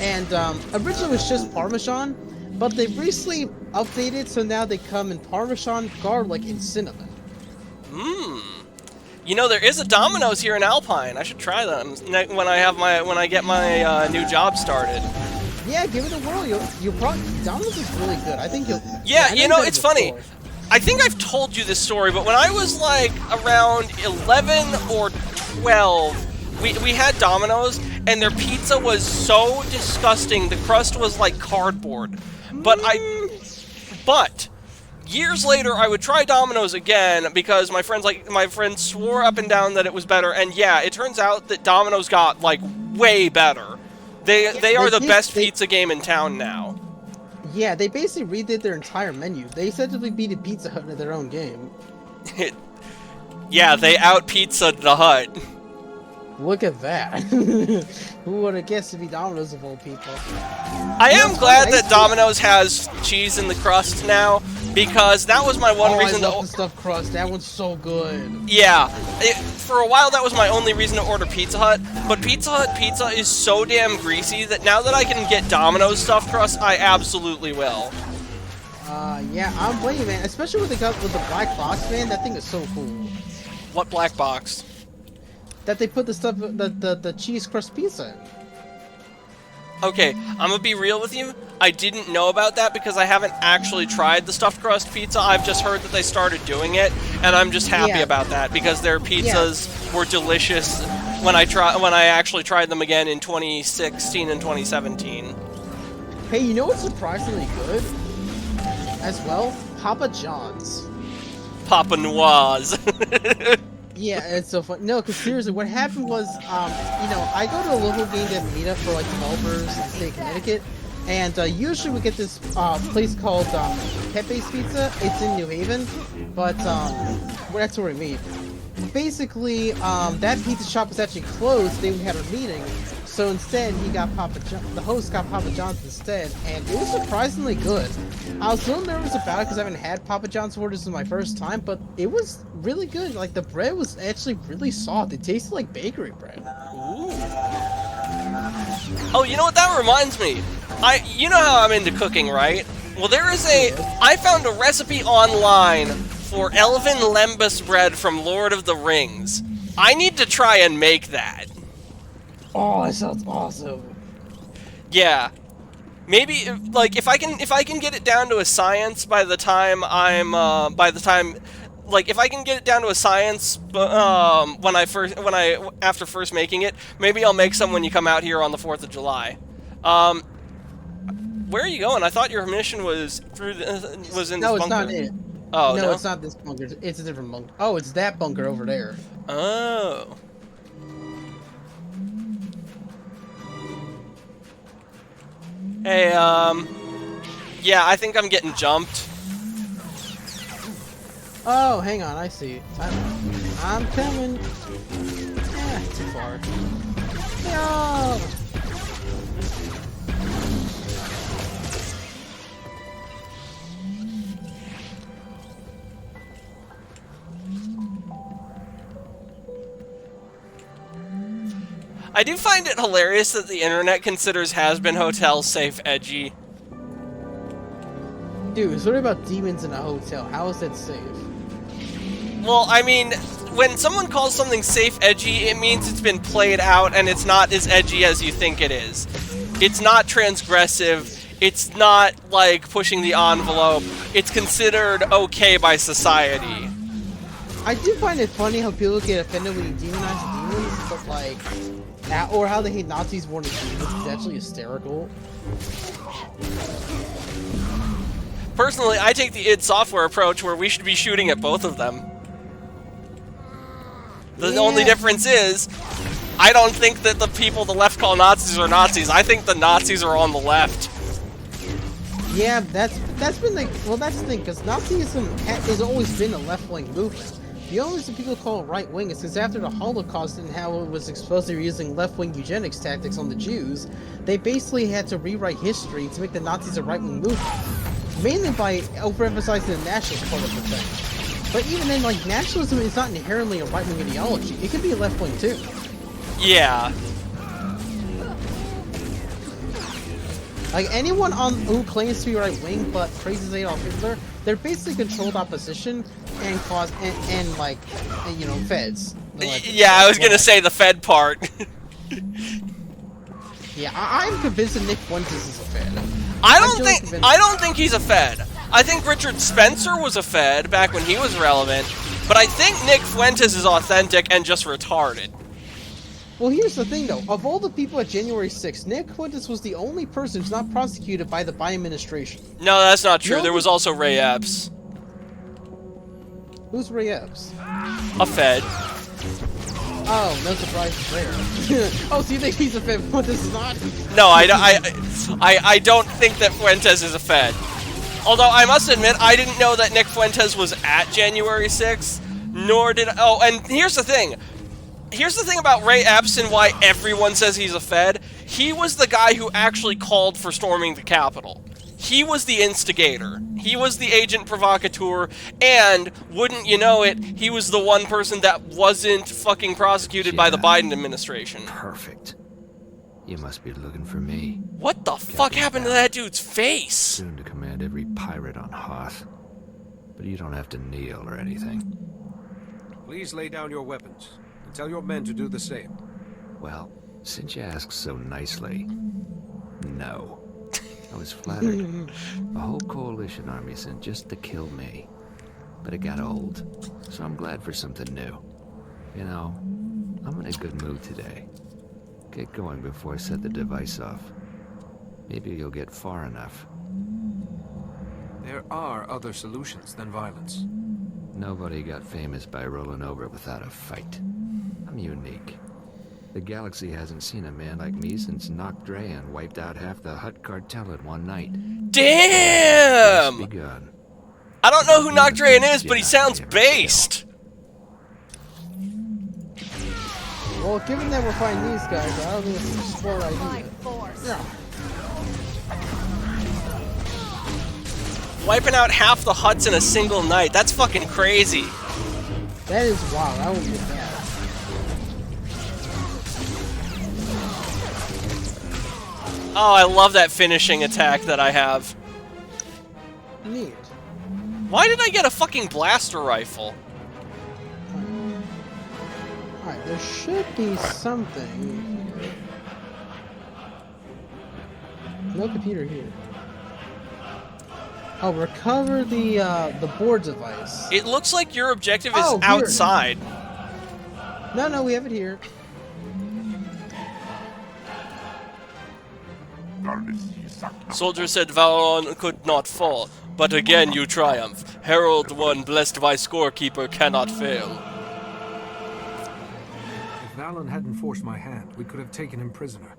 And originally it was just Parmesan, but they recently updated, so now they come in Parmesan, garlic, and cinnamon. Mmm. You know, there is a Domino's here in Alpine. I should try them when I get my new job started. Yeah, give it a whirl. You'll probably Domino's is really good. I think you'll. Yeah, you know, it's funny. Before. I think I've told you this story, but when I was like around 11 or 12, we had Domino's, and their pizza was so disgusting. The crust was like cardboard. But years later, I would try Domino's again because my friends swore up and down that it was better. And yeah, it turns out that Domino's got like way better. They are the best pizza game in town now. Yeah, they basically redid their entire menu. They essentially beat Pizza Hut in their own game. Yeah, they out-pizza'd the Hut. Look at that. Who would have guessed to be Domino's of all people? I am glad that Domino's has cheese in the crust now, because that was my one reason I love the stuffed crust. That one's so good. Yeah. For a while, that was my only reason to order Pizza Hut, but Pizza Hut pizza is so damn greasy that now that I can get Domino's stuffed crust, I absolutely will. Yeah, I'm with you, man. Especially with the black box, man. That thing is so cool. What black box? That they put the cheese crust pizza in. Okay, I'm gonna be real with you. I didn't know about that because I haven't actually tried the stuffed crust pizza. I've just heard that they started doing it, and I'm just happy about that because their pizzas were delicious when I actually tried them again in 2016 and 2017. Hey, you know what's surprisingly good? As well, Papa John's. Papa Noirs. Yeah, it's so fun. No, because seriously, what happened was, you know, I go to a local game dev meetup for like developers in the state of Connecticut, and usually we get this place called Pepe's Pizza. It's in New Haven, but that's where we meet. Basically, that pizza shop was actually closed. They had a meeting, so instead the host got Papa John's instead, and it was surprisingly good. I was a little nervous about it because I haven't had Papa John's before. This was my first time, but it was really good. Like, the bread was actually really soft. It tasted like bakery bread. Ooh. Oh, you know what? That reminds me. You know how I'm into cooking, right? Well, I found a recipe online for Elven Lembas bread from Lord of the Rings. I need to try and make that. Oh, that sounds awesome. Yeah. Maybe, like, if I can get it down to a science by the time if I can get it down to a science, after first making it, maybe I'll make some when you come out here on the 4th of July. Where are you going? I thought your mission was in this bunker. No, it's not it. Oh, no? No, it's not this bunker. It's a different bunker. Oh, it's that bunker over there. Oh. Hey, yeah, I think I'm getting jumped. Oh, hang on, I see. I'm coming. Too far. No! I do find it hilarious that the internet considers has-been hotels safe edgy. Dude, it's really about demons in a hotel. How is that safe? Well, I mean, when someone calls something safe edgy, it means it's been played out and it's not as edgy as you think it is. It's not transgressive. It's not, like, pushing the envelope. It's considered okay by society. I do find it funny how people get offended when you demonize demons, but, like... or how they hate Nazis more than demons. It's actually hysterical. Personally, I take the id Software approach where we should be shooting at both of them. The only difference is, I don't think that the people the left call Nazis are Nazis. I think the Nazis are on the left. Yeah, that's been the that's the thing, because Nazism has always been a left-wing movement. The only reason people call it right-wing is because after the Holocaust and how it was exposed they were using left-wing eugenics tactics on the Jews, they basically had to rewrite history to make the Nazis a right-wing movement. Mainly by overemphasizing the nationalist part of the thing. But even then, like, nationalism is not inherently a right-wing ideology. It can be a left-wing too. Yeah. Like, anyone who claims to be right-wing but praises Adolf Hitler, they're basically controlled opposition and cause and you know, feds. Yeah, I was gonna say the Fed part. Yeah, I'm convinced that Nick Fuentes is a Fed. I don't think he's a Fed. I think Richard Spencer was a Fed back when he was relevant, but I think Nick Fuentes is authentic and just retarded. Well, here's the thing, though. Of all the people at January 6th, Nick Fuentes was the only person who's not prosecuted by the Biden administration. No, that's not true. There was also Ray Epps. Who's Ray Epps? A Fed. Oh, no surprise there. Oh, so you think he's a Fed, Fuentes is not? No, I don't think that Fuentes is a Fed. Although, I must admit, I didn't know that Nick Fuentes was at January 6th, nor did... Oh, and here's the thing. Here's the thing about Ray Epps and why everyone says he's a Fed. He was the guy who actually called for storming the Capitol. He was the instigator. He was the agent provocateur, and, wouldn't you know it, he was the one person that wasn't fucking prosecuted by the Biden administration. Perfect. You must be looking for me. What the fuck happened to that dude's face? Soon to command every pirate on Hoth. But you don't have to kneel or anything. Please lay down your weapons, and tell your men to do the same. Well, since you ask so nicely, no. I was flattered. A whole coalition army sent just to kill me. But it got old, so I'm glad for something new. You know, I'm in a good mood today. Get going before I set the device off. Maybe you'll get far enough. There are other solutions than violence. Nobody got famous by rolling over without a fight. I'm unique. The galaxy hasn't seen a man like me since Nock Drayan wiped out half the Hutt cartel in one night. Damn! Begun. I don't know who Nock Drayan is, but he sounds based. Well, given that we're fighting these guys, I don't think it's a smart idea. Yeah. Wiping out half the Hutts in a single night. That's fucking crazy. That is wild. I would get that. Oh, I love that finishing attack that I have. Neat. Why did I get a fucking blaster rifle? Alright, there should be something. No computer here. Oh, recover the board device. It looks like your objective is here. outside. No, we have it here. Soldier said Valon could not fall, but again you triumph. Herald one blessed by scorekeeper cannot fail. If Valon hadn't forced my hand, we could have taken him prisoner.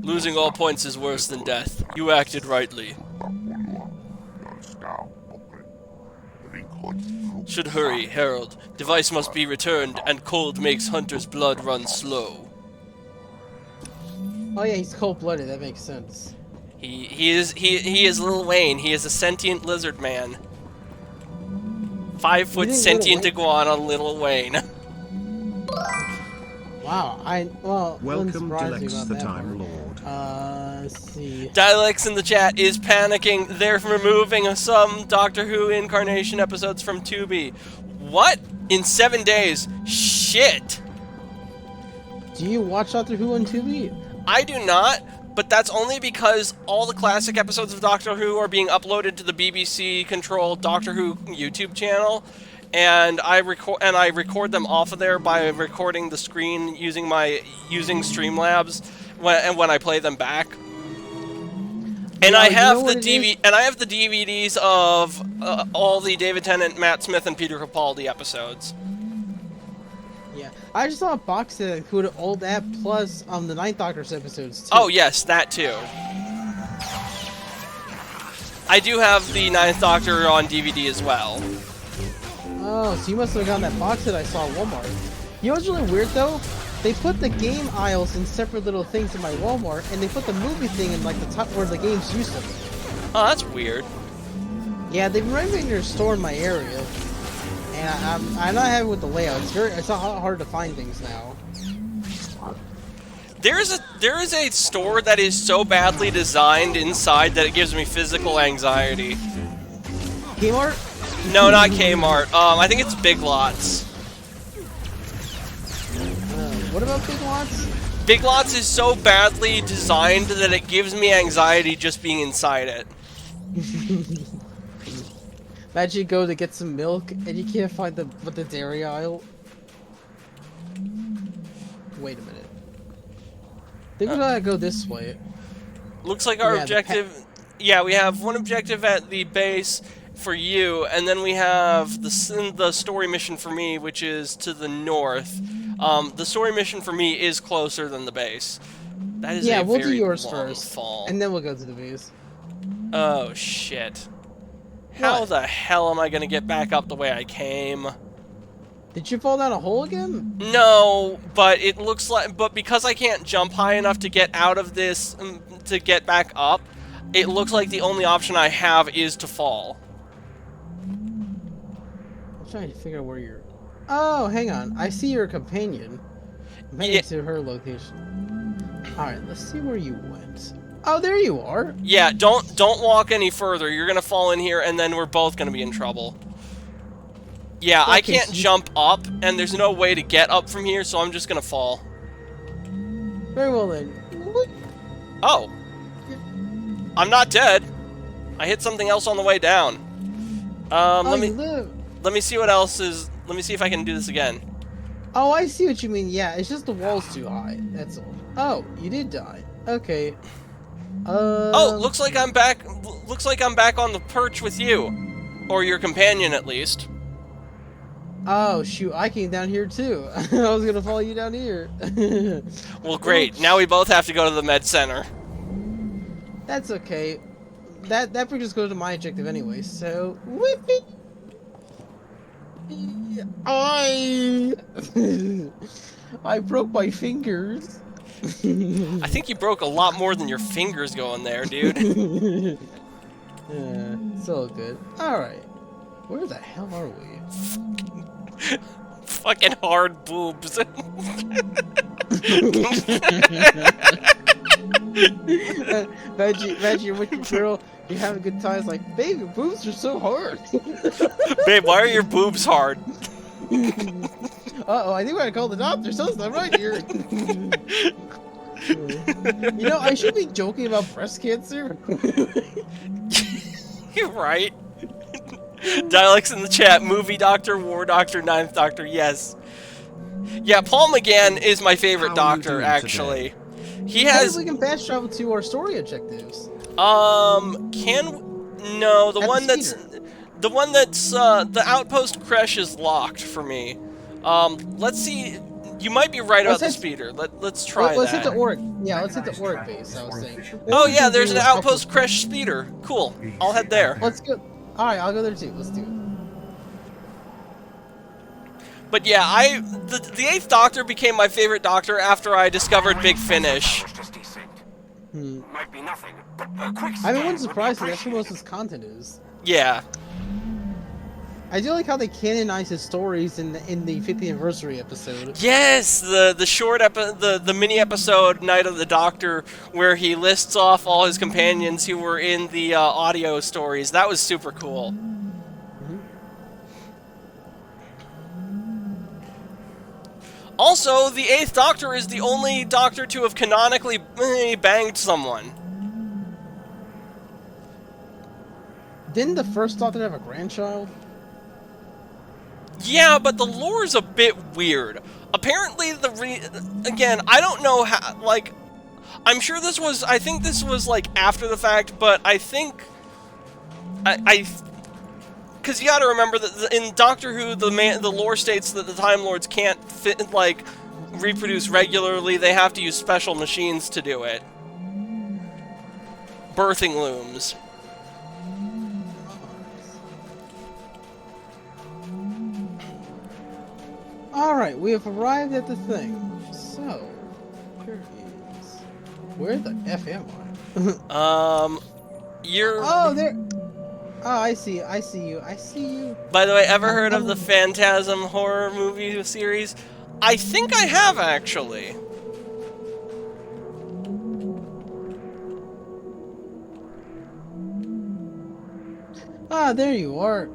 Losing all points is worse than death. You acted rightly. Should hurry, Herald. Device must be returned, and cold makes hunter's blood run slow. Oh yeah, he's cold-blooded. That makes sense. He is Lil Wayne. He is a sentient lizard man. 5 foot sentient iguana, Lil Wayne. Wow, Welcome, Dilex the Time Lord. Let's see. Dilex in the chat is panicking. They're removing some Doctor Who incarnation episodes from Tubi. What? In 7 days? Shit. Do you watch Doctor Who on Tubi? I do not, but that's only because all the classic episodes of Doctor Who are being uploaded to the BBC-controlled Doctor Who YouTube channel, and I record them off of there by recording the screen using Streamlabs when I play them back. And I have the DVDs of all the David Tennant, Matt Smith, and Peter Capaldi episodes. Yeah, I just saw a box that included all that plus the Ninth Doctor's episodes too. Oh yes, that too. I do have the Ninth Doctor on DVD as well. Oh, so you must have gotten that box that I saw at Walmart. You know what's really weird though? They put the game aisles in separate little things in my Walmart, and they put the movie thing in like the top where the games used to be. Oh, that's weird. Yeah, they've renovated their store in my area, and I'm not happy with the layout. It's a lot hard to find things now. There is a store that is so badly designed inside that it gives me physical anxiety. Kmart? No, not Kmart. I think it's Big Lots. What about Big Lots? Big Lots is so badly designed that it gives me anxiety just being inside it. Imagine you go to get some milk and you can't find the dairy aisle. Wait a minute. I think we gotta go this way. Looks like our objective... Yeah, we have one objective at the base for you, and then we have the story mission for me, which is to the north. The story mission for me is closer than the base. That is we'll do very yours long first, fall. and then we'll go to the base. Oh, shit. How the hell am I gonna get back up the way I came? Did you fall down a hole again? No, but it looks like... But because I can't jump high enough to get out of this, to get back up, it looks like the only option I have is to fall. I'm trying to figure out where you're... Oh, hang on. I see your companion. I'm heading to her location. Alright, let's see where you went. Oh, there you are. Yeah, don't walk any further. You're gonna fall in here, and then we're both gonna be in trouble. Yeah, I can't jump up, and there's no way to get up from here, so I'm just gonna fall. Very well then. Oh. I'm not dead. I hit something else on the way down. Let me see what else is... Let me see if I can do this again. Oh, I see what you mean. Yeah, it's just the wall's too high. That's all. Oh, you did die. Okay. Oh, looks like I'm back. Looks like I'm back on the perch with you, or your companion at least. Oh shoot! I came down here too. I was gonna follow you down here. Well, great. Now we both have to go to the med center. That's okay. That brings us closer to my objective anyway. So, whippy. I broke my fingers. I think you broke a lot more than your fingers going there, dude. Yeah, it's all good. Alright. Where the hell are we? Fucking hard boobs. Imagine you're with your girl, you're having a good time, it's like, babe, your boobs are so hard. Babe, why are your boobs hard? Uh-oh, I think we're gonna call the doctor, something's not right here. You know, I should be joking about breast cancer. You're right. Dialects in the chat, movie doctor, war doctor, ninth doctor, yes. Yeah, Paul McGann is my favorite doctor, actually. He has... We can fast travel to our story objectives. No, the one that's... The one that's, the outpost crash is locked for me. Let's see... You might be right about the speeder. Let's try that. Let's hit the Orc. Yeah, let's hit the Orc base, I was saying. Oh yeah, there's an outpost crash speeder. Cool. I'll head there. Let's go. Alright, I'll go there too. Let's do it. But yeah, the 8th Doctor became my favorite Doctor after I discovered Big Finish. Might be nothing, but I mean, wouldn't surprise me. That's what most of his content is. Yeah. I do like how they canonize his stories in the 50th anniversary episode. Yes, the short the mini episode Night of the Doctor, where he lists off all his companions who were in the audio stories. That was super cool. Also, the 8th Doctor is the only Doctor to have canonically banged someone. Didn't the first Doctor have a grandchild? Yeah, but the lore's a bit weird. Apparently, again, I don't know how, like, I'm sure this was, I think this was, like, after the fact, but I think, because you got to remember that in Doctor Who, the lore states that the Time Lords can't reproduce regularly. They have to use special machines to do it. Birthing looms. Alright, we have arrived at the thing. So, here is... Where the F am I? You're... Oh, there... Oh, I see you. By the way, ever heard of the Phantasm horror movie series? I think I have, actually. Ah, there you are.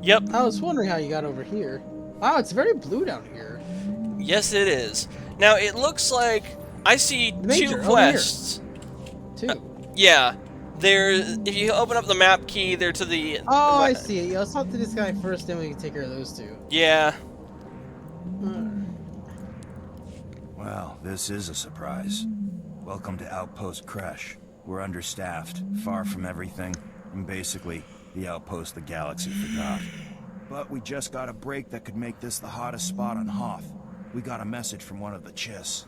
Yep. I was wondering how you got over here. Wow, it's very blue down here. Yes, it is. Now, it looks like I see Major, two quests. Two. Yeah. If you open up the map key, they're to the... Oh, I see it. Yeah, let's talk to this guy first, then we can take care of those two. Yeah. Well, this is a surprise. Welcome to Outpost Crash. We're understaffed, far from everything, and basically the outpost the galaxy forgot. But we just got a break that could make this the hottest spot on Hoth. We got a message from one of the Chiss.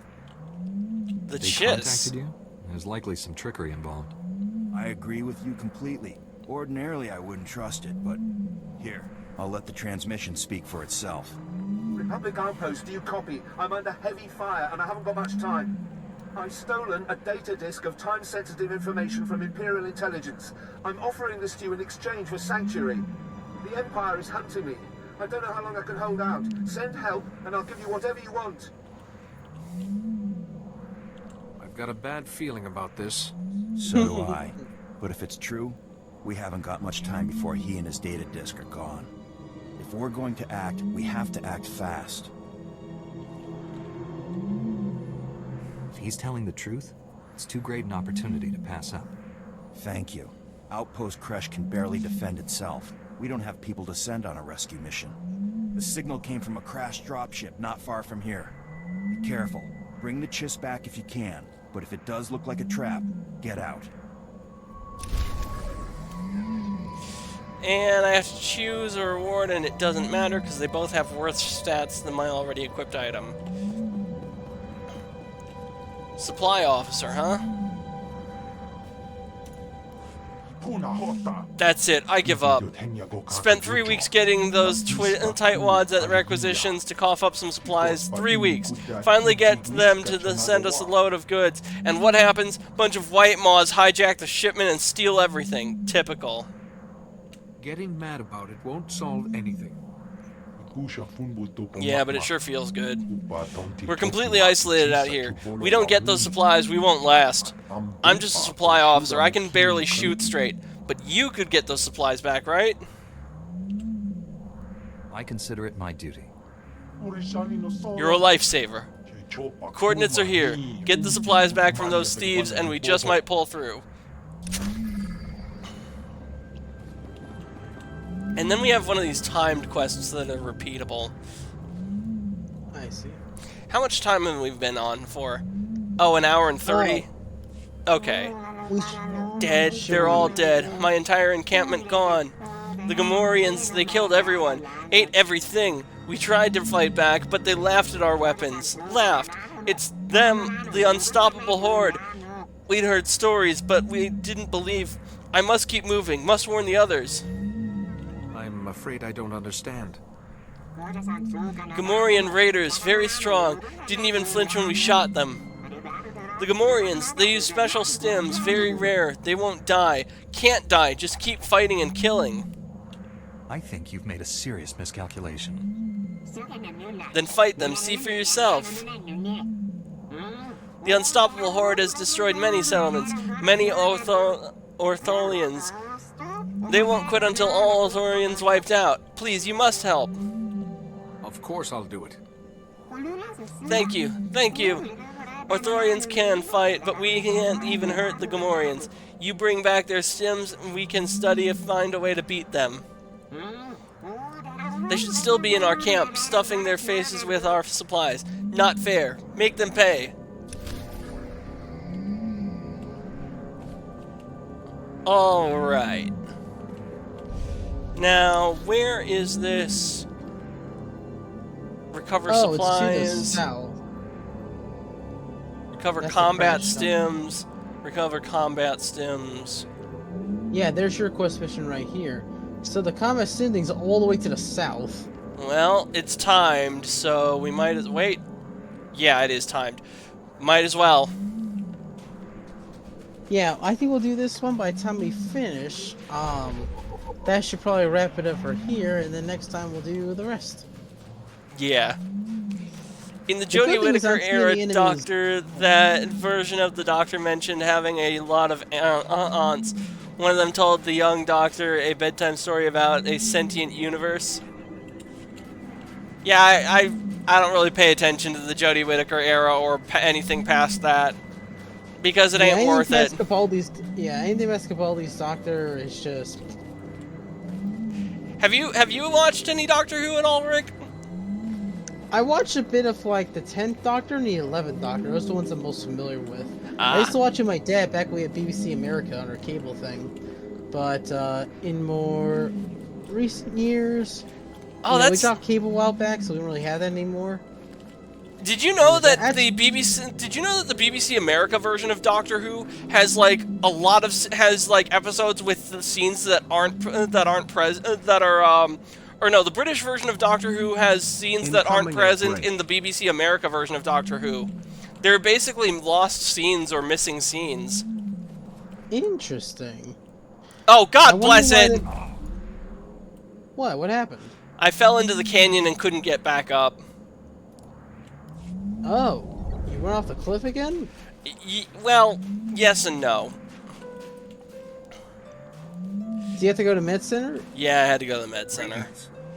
The They Chiss? contacted you? There's likely some trickery involved. I agree with you completely. Ordinarily, I wouldn't trust it, but here, I'll let the transmission speak for itself. Republic Outpost, do you copy? I'm under heavy fire and I haven't got much time. I've stolen a data disk of time-sensitive information from Imperial intelligence. I'm offering this to you in exchange for sanctuary. The Empire is hunting me. I don't know how long I can hold out. Send help and I'll give you whatever you want. I've got a bad feeling about this. So do I. But if it's true, we haven't got much time before he and his data disk are gone. If we're going to act, we have to act fast. If he's telling the truth, it's too great an opportunity to pass up. Thank you. Outpost Crash can barely defend itself. We don't have people to send on a rescue mission. The signal came from a crashed dropship not far from here. Be careful. Bring the Chiss back if you can. But if it does look like a trap, get out. And I have to choose a reward, and it doesn't matter because they both have worse stats than my already equipped item. Supply officer, huh? That's it, I give up. Spent 3 weeks getting those tightwads at requisitions to cough up some supplies. 3 weeks. Finally get them to send us a load of goods. And what happens? Bunch of white maws hijack the shipment and steal everything. Typical. Getting mad about it won't solve anything. Yeah, but it sure feels good. We're completely isolated out here. We don't get those supplies, we won't last. I'm just a supply officer, I can barely shoot straight. But you could get those supplies back, right? I consider it my duty. You're a lifesaver. Coordinates are here. Get the supplies back from those thieves and we just might pull through. And then we have one of these timed quests that are repeatable. I see. How much time have we been on for? Oh, an hour and 30? Okay. Dead. They're all dead. My entire encampment gone. The Gamorreans, they killed everyone. Ate everything. We tried to fight back, but they laughed at our weapons. Laughed. It's them, the unstoppable horde. We'd heard stories, but we didn't believe. I must keep moving. Must warn the others. I'm afraid I don't understand. Gamorrean raiders, very strong. Didn't even flinch when we shot them. The Gamorreans, they use special stims, very rare. They won't die. Can't die, just keep fighting and killing. I think you've made a serious miscalculation. Then fight them, see for yourself. The unstoppable horde has destroyed many settlements, many Ortholians. They won't quit until all Ortholians wiped out. Please, you must help. Of course I'll do it. Thank you, thank you. Ortholians can fight, but we can't even hurt the Gamorreans. You bring back their stims, and we can study and find a way to beat them. They should still be in our camp, stuffing their faces with our supplies. Not fair. Make them pay. Alright. Now, where is this? Recover supplies. It's to the south. Recover That's the combat crash zone. stims. Recover combat stims. Yeah, there's your quest mission right here. So the combat sending's all the way to the south. Well, it's timed, so we might as... Wait. Yeah, it is timed. Might as well. Yeah, I think we'll do this one by the time we finish. That should probably wrap it up for here, and then next time we'll do the rest. Yeah. In the good Jodie thing is Whittaker I'm seeing era the enemies- Doctor, that version of the Doctor mentioned having a lot of aunts. One of them told the young Doctor a bedtime story about a sentient universe. Yeah, I don't really pay attention to the Jodie Whittaker era or anything past that. Because it ain't worth it. Anything past Capaldi's Doctor is just... Have you watched any Doctor Who at all, Rick? I watched a bit of like the 10th Doctor and the 11th Doctor. Those are the ones I'm most familiar with. Ah. I used to watch with my dad back when we had BBC America on our cable thing. But in more recent years, we dropped cable a while back, so we don't really have that anymore. Did you know that the BBC? Did you know that the BBC America version of Doctor Who has like a lot of episodes with the scenes that aren't present or no, the British version of Doctor Who has scenes that aren't present in the BBC America version of Doctor Who. They're basically lost scenes or missing scenes. Interesting. Oh, God bless it! What happened? I fell into the canyon and couldn't get back up. Oh, you went off the cliff again? Well, yes and no. Do you have to go to Med Center? Yeah, I had to go to the Med Center.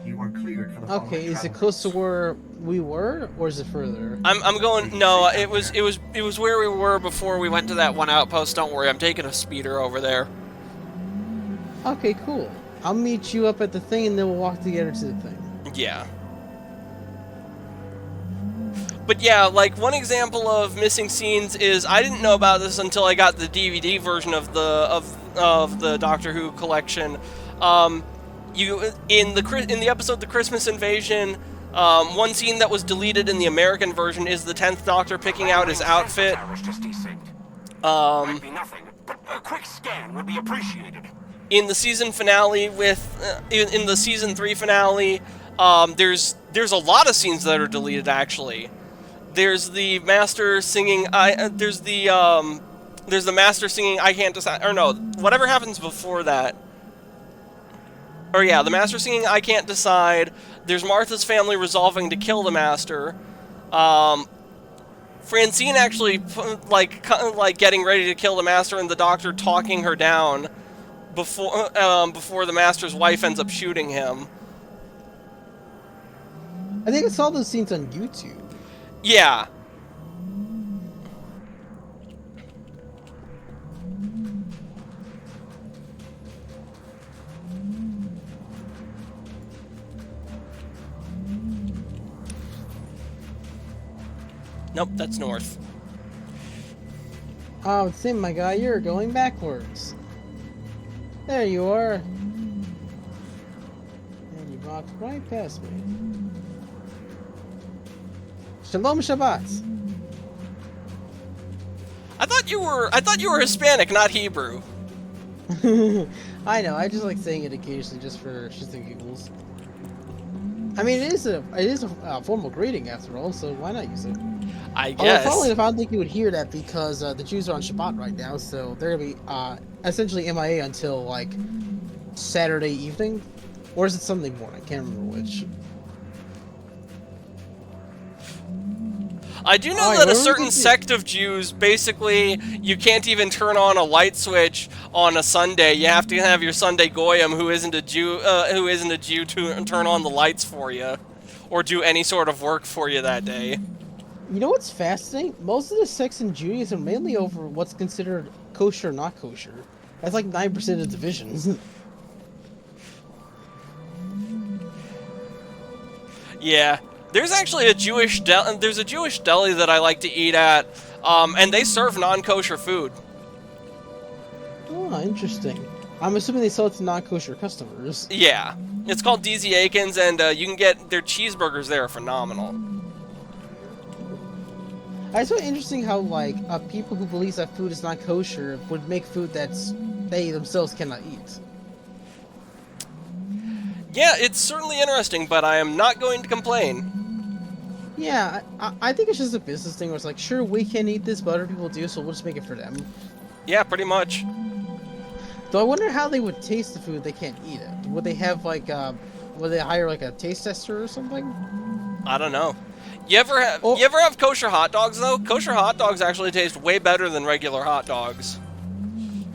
You are cleared for the Okay, is it close to where we were, or is it further? I'm going. No, it was where we were before we went to that one outpost. Don't worry, I'm taking a speeder over there. Okay, cool. I'll meet you up at the thing, and then we'll walk together to the thing. Yeah. But yeah, like one example of missing scenes is I didn't know about this until I got the DVD version of the Doctor Who collection. In the episode The Christmas Invasion, one scene that was deleted in the American version is the 10th Doctor picking out his outfit. Might be nothing, but a quick scan would be appreciated. In the season finale in the season 3 finale, there's a lot of scenes that are deleted actually. There's the Master singing there's the Master singing I Can't Decide, or no, whatever happens before that. Or yeah, the Master singing I Can't Decide. There's Martha's family resolving to kill the Master. Francine actually like getting ready to kill the Master and the Doctor talking her down before the Master's wife ends up shooting him. I think I saw those scenes on YouTube. Yeah. Nope, that's north. Oh, Sim, my guy, you're going backwards. There you are. And you walked right past me. Shalom Shabbat. I thought you were Hispanic, not Hebrew. I know. I just like saying it occasionally, just for shits and giggles. I mean, it is a formal greeting after all, so why not use it? I guess. Probably if I don't think you would hear that because the Jews are on Shabbat right now, so they're gonna be essentially MIA until like Saturday evening, or is it Sunday morning? I can't remember which. I do know that a certain sect of Jews, basically, you can't even turn on a light switch on a Sunday. You have to have your Sunday Goyim, who isn't a Jew, to turn on the lights for you, or do any sort of work for you that day. You know what's fascinating? Most of the sects in Judaism are mainly over what's considered kosher or not kosher. That's like 9% of the divisions. Yeah. There's actually a Jewish deli that I like to eat at, and they serve non-kosher food. Oh, interesting. I'm assuming they sell it to non-kosher customers. Yeah. It's called DZ Aikens, and you can get their cheeseburgers there are phenomenal. It's so interesting how, like, people who believe that food is not kosher would make food that's they themselves cannot eat. Yeah, it's certainly interesting, but I am not going to complain. Yeah, I think it's just a business thing where it's like, sure, we can eat this, but other people do, so we'll just make it for them. Yeah, pretty much. Though I wonder how they would taste the food they can't eat it. Would they have, like, would they hire, like, a taste tester or something? I don't know. You ever have kosher hot dogs, though? Kosher hot dogs actually taste way better than regular hot dogs.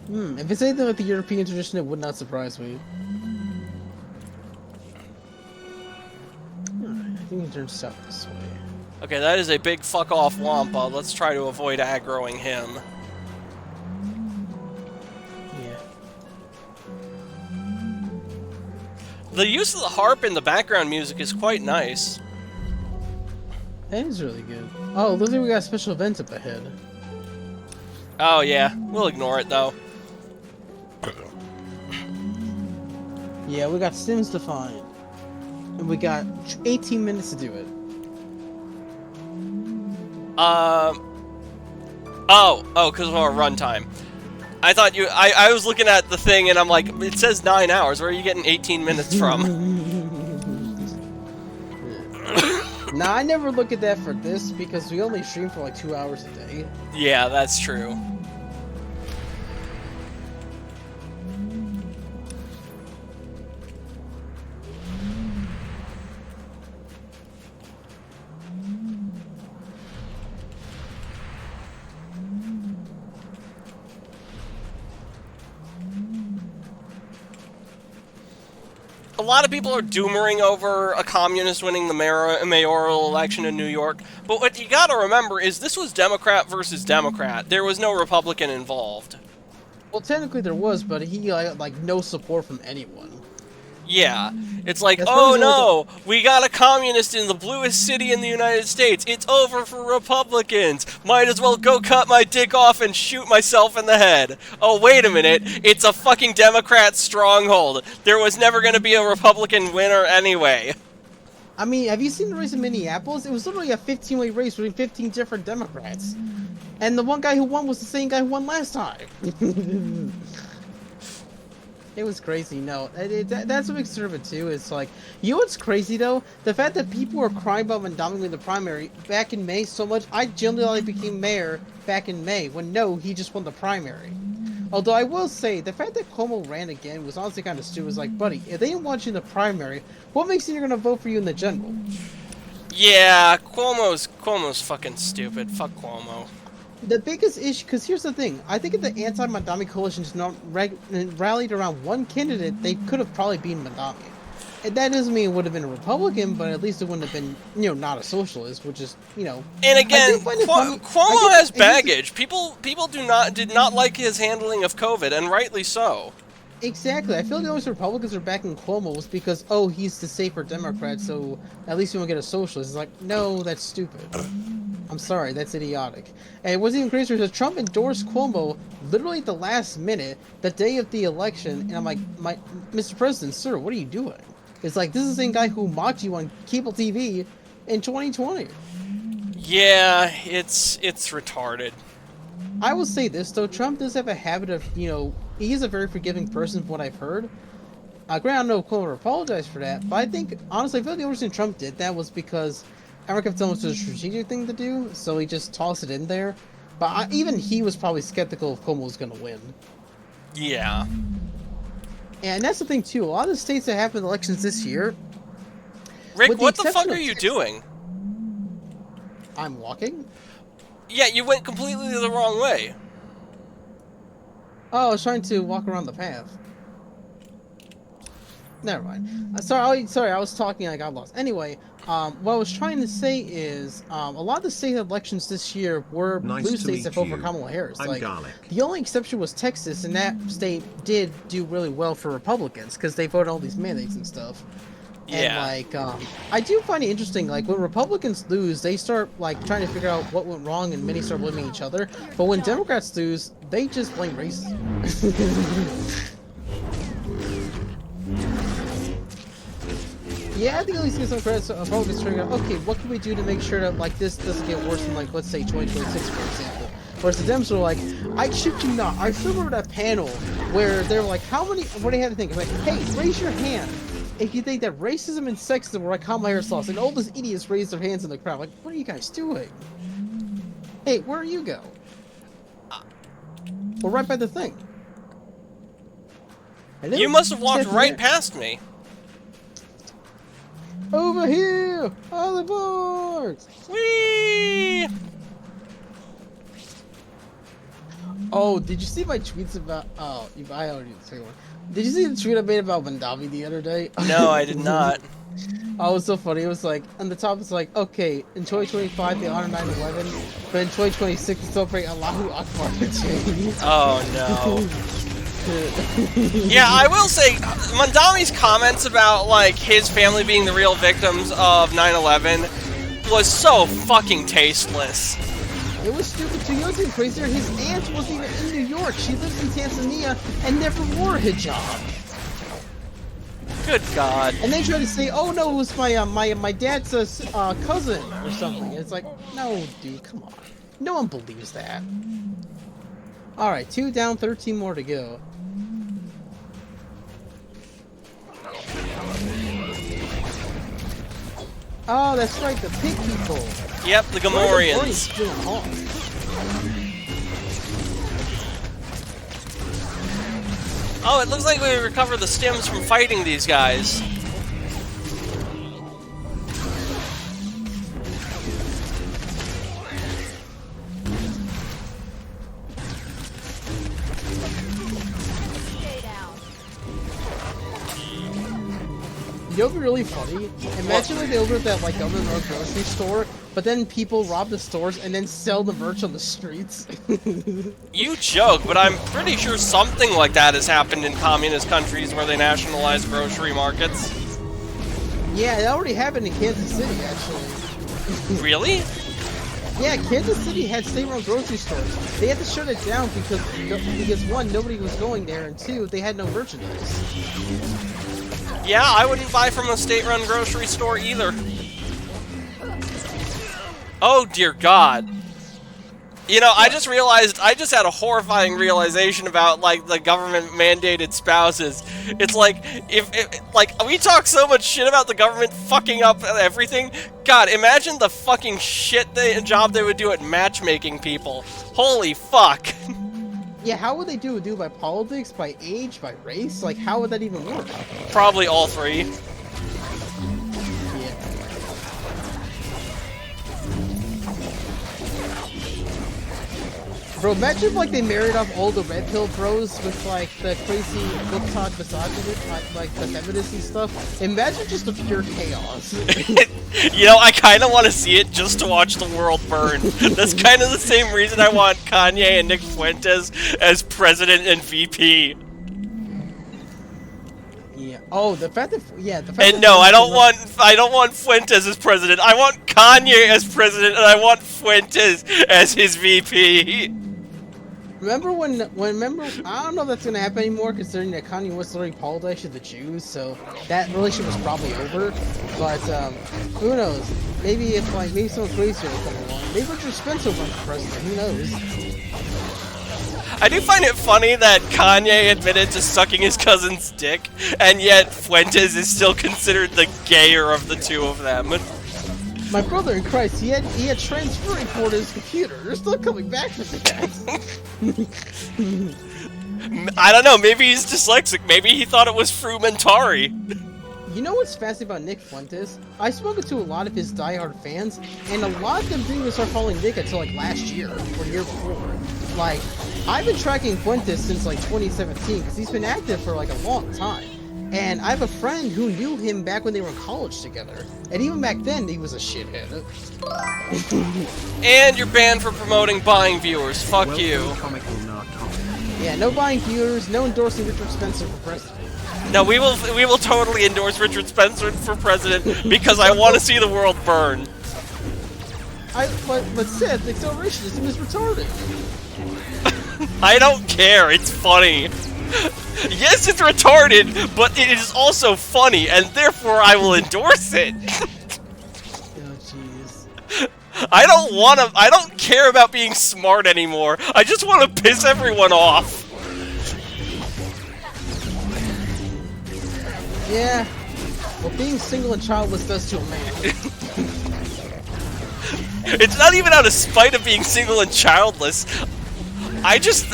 If it's anything like the European tradition, it would not surprise me. I think we turn south this way. Okay, that is a big fuck-off Wampa. Let's try to avoid aggroing him. Yeah. The use of the harp in the background music is quite nice. That is really good. Oh, looks like we got special events up ahead. Oh, yeah. We'll ignore it, though. Yeah, we got Sims to find. And we got 18 minutes to do it. Because of our runtime. I thought I was looking at the thing and I'm like, it says 9 hours. Where are you getting 18 minutes from? Nah, I never look at that for this because we only stream for like 2 hours a day. Yeah, that's true. A lot of people are doomering over a communist winning the mayoral election in New York, but what you gotta remember is this was Democrat versus Democrat. There was no Republican involved. Well, technically there was, but he got like no support from anyone. Yeah, it's like, That's oh probably no, we got a communist in the bluest city in the United States. It's over for Republicans. Might as well go cut my dick off and shoot myself in the head. Oh, wait a minute, it's a fucking Democrat stronghold. There was never going to be a Republican winner anyway. I mean, have you seen the race in Minneapolis? It was literally a 15-way race between 15 different Democrats. And the one guy who won was the same guy who won last time. It was crazy. No, that's what makes it too. It's like, you know what's crazy though? The fact that people were crying about Mondami winning the primary back in May so much. I genuinely became mayor back in May when no, he just won the primary. Although I will say, the fact that Cuomo ran again was honestly kind of stupid. It was like, buddy, if they didn't want you in the primary, what makes you think they're gonna vote for you in the general? Yeah, Cuomo's fucking stupid. Fuck Cuomo. The biggest issue, because here's the thing, I think if the anti-Mondami coalition just not rallied around one candidate, they could have probably beaten Mondami. And that doesn't mean it would have been a Republican, but at least it wouldn't have been, you know, not a socialist, which is, you know. And again, Cuomo has baggage. People did not like his handling of COVID, and rightly so. Exactly. I feel the only Republicans are backing Cuomo was because, oh, he's the safer Democrat, so at least you won't get a socialist. It's like, no, that's stupid. I'm sorry, that's idiotic. And what's even crazier is that Trump endorsed Cuomo literally at the last minute, the day of the election, and I'm like, Mr. President, sir, what are you doing? It's like, this is the same guy who mocked you on cable TV in 2020. Yeah, it's retarded. I will say this, though, Trump does have a habit of, you know, he is a very forgiving person from what I've heard. Granted, I don't know if Cuomo apologized for that, but I think, honestly, I feel like the only reason Trump did that was because Eric kept telling him it was a strategic thing to do, so he just tossed it in there. But even he was probably skeptical if Cuomo was going to win. Yeah. And that's the thing, too. A lot of the states that happened elections this year... Rick, what the fuck are you doing? I'm walking? Yeah, you went completely the wrong way. Oh, I was trying to walk around the path. Never mind. Sorry, I was talking and I got lost. Anyway, what I was trying to say is, a lot of the state elections this year were blue states that voted for Kamala Harris. I'm Garlic. The only exception was Texas, and that state did do really well for Republicans because they voted all these mandates and stuff. Yeah. And I do find it interesting. Like when Republicans lose, they start like trying to figure out what went wrong, and many start blaming each other. But when Democrats lose, they just blame racism. Yeah, I think at least get some credit for focus figuring out, okay, what can we do to make sure that like this doesn't get worse than like let's say 2026 for example. Whereas the Dems were like, I shit you not, I still remember that panel where they were like, what do you have to think? Like, hey, raise your hand if you think that racism and sexism were like common aerosols, and all those idiots raised their hands in the crowd. Like, what are you guys doing? Hey, where you go? We're right by the thing. Hello? You must have walked right there. past me. Over here! On the board! Whee! Oh, did you see my tweets about... Oh, I already did the second one. Did you see the tweet I made about Mandavi the other day? No, I did not. Oh, it was so funny. It was like, on the top it's like, okay, in 2025 they honor 9/11, but in 2026 they celebrate Allahu Akbar Day. Oh, no. Yeah, I will say, Mandami's comments about, like, his family being the real victims of 9/11 was so fucking tasteless. It was stupid too. You know what's crazier? His aunt wasn't even in New York. She lives in Tanzania and never wore a hijab. Good God. And they try to say, oh no, it was my dad's cousin or something. It's like, no, dude, come on. No one believes that. Alright, 2 down, 13 more to go. Oh, that's right, the pig people. Yep, the Gamorreans. Oh, it looks like we recovered the stims from fighting these guys. You know what'd be really funny? Imagine like they opened that like government-run grocery store, but then people rob the stores and then sell the merch on the streets. You joke, but I'm pretty sure something like that has happened in communist countries where they nationalize grocery markets. Yeah, it already happened in Kansas City, actually. Really? Yeah, Kansas City had state-run grocery stores. They had to shut it down because one, nobody was going there, and two, they had no merchandise. Yeah, I wouldn't buy from a state-run grocery store either. Oh, dear God. You know, I just had a horrifying realization about, like, the government-mandated spouses. It's like, like, we talk so much shit about the government fucking up everything. God, imagine the fucking job they would do at matchmaking people. Holy fuck. Yeah, how would they do it? Do it by politics, by age, by race? Like, how would that even work? Probably all three. Yeah. Bro, imagine if, like, they married off all the red pill bros with, like, the crazy book-talk misogynist, like the feminist and stuff. Imagine just the pure chaos. You know, I kind of want to see it just to watch the world burn. That's kind of the same reason I want Kanye and Nick Fuentes as president and VP. Yeah. Oh, the fact that and no, I don't want Fuentes as president. I want Kanye as president, and I want Fuentes as his VP. Remember when I don't know if that's gonna happen anymore, considering that Kanye West already apologized to the Jews, so that relationship was probably over. But who knows? Maybe maybe someone crazier will come along. Maybe Richard Spencer will run for president. Who knows? I do find it funny that Kanye admitted to sucking his cousin's dick, and yet Fuentes is still considered the gayer of the two of them. My brother in Christ, he had transferring port in his computer. They're still coming back for that. I don't know, maybe he's dyslexic. Maybe he thought it was frumentari. You know what's fascinating about Nick Fuentes? I've spoken to a lot of his diehard fans, and a lot of them didn't even start following Nick until like last year or the year before. Like, I've been tracking Fuentes since like 2017 because he's been active for like a long time. And I have a friend who knew him back when they were in college together. And even back then, he was a shithead. And you're banned for promoting buying viewers. Fuck you. Yeah, no buying viewers, no endorsing Richard Spencer for president. No, we will totally endorse Richard Spencer for president because I want to see the world burn. But Sith, accelerationism is retarded. I don't care, it's funny. Yes, it's retarded, but it is also funny, and therefore I will endorse it. I don't care about being smart anymore. I just want to piss everyone off. Yeah. Well, being single and childless does to a man. It's not even out of spite of being single and childless. I just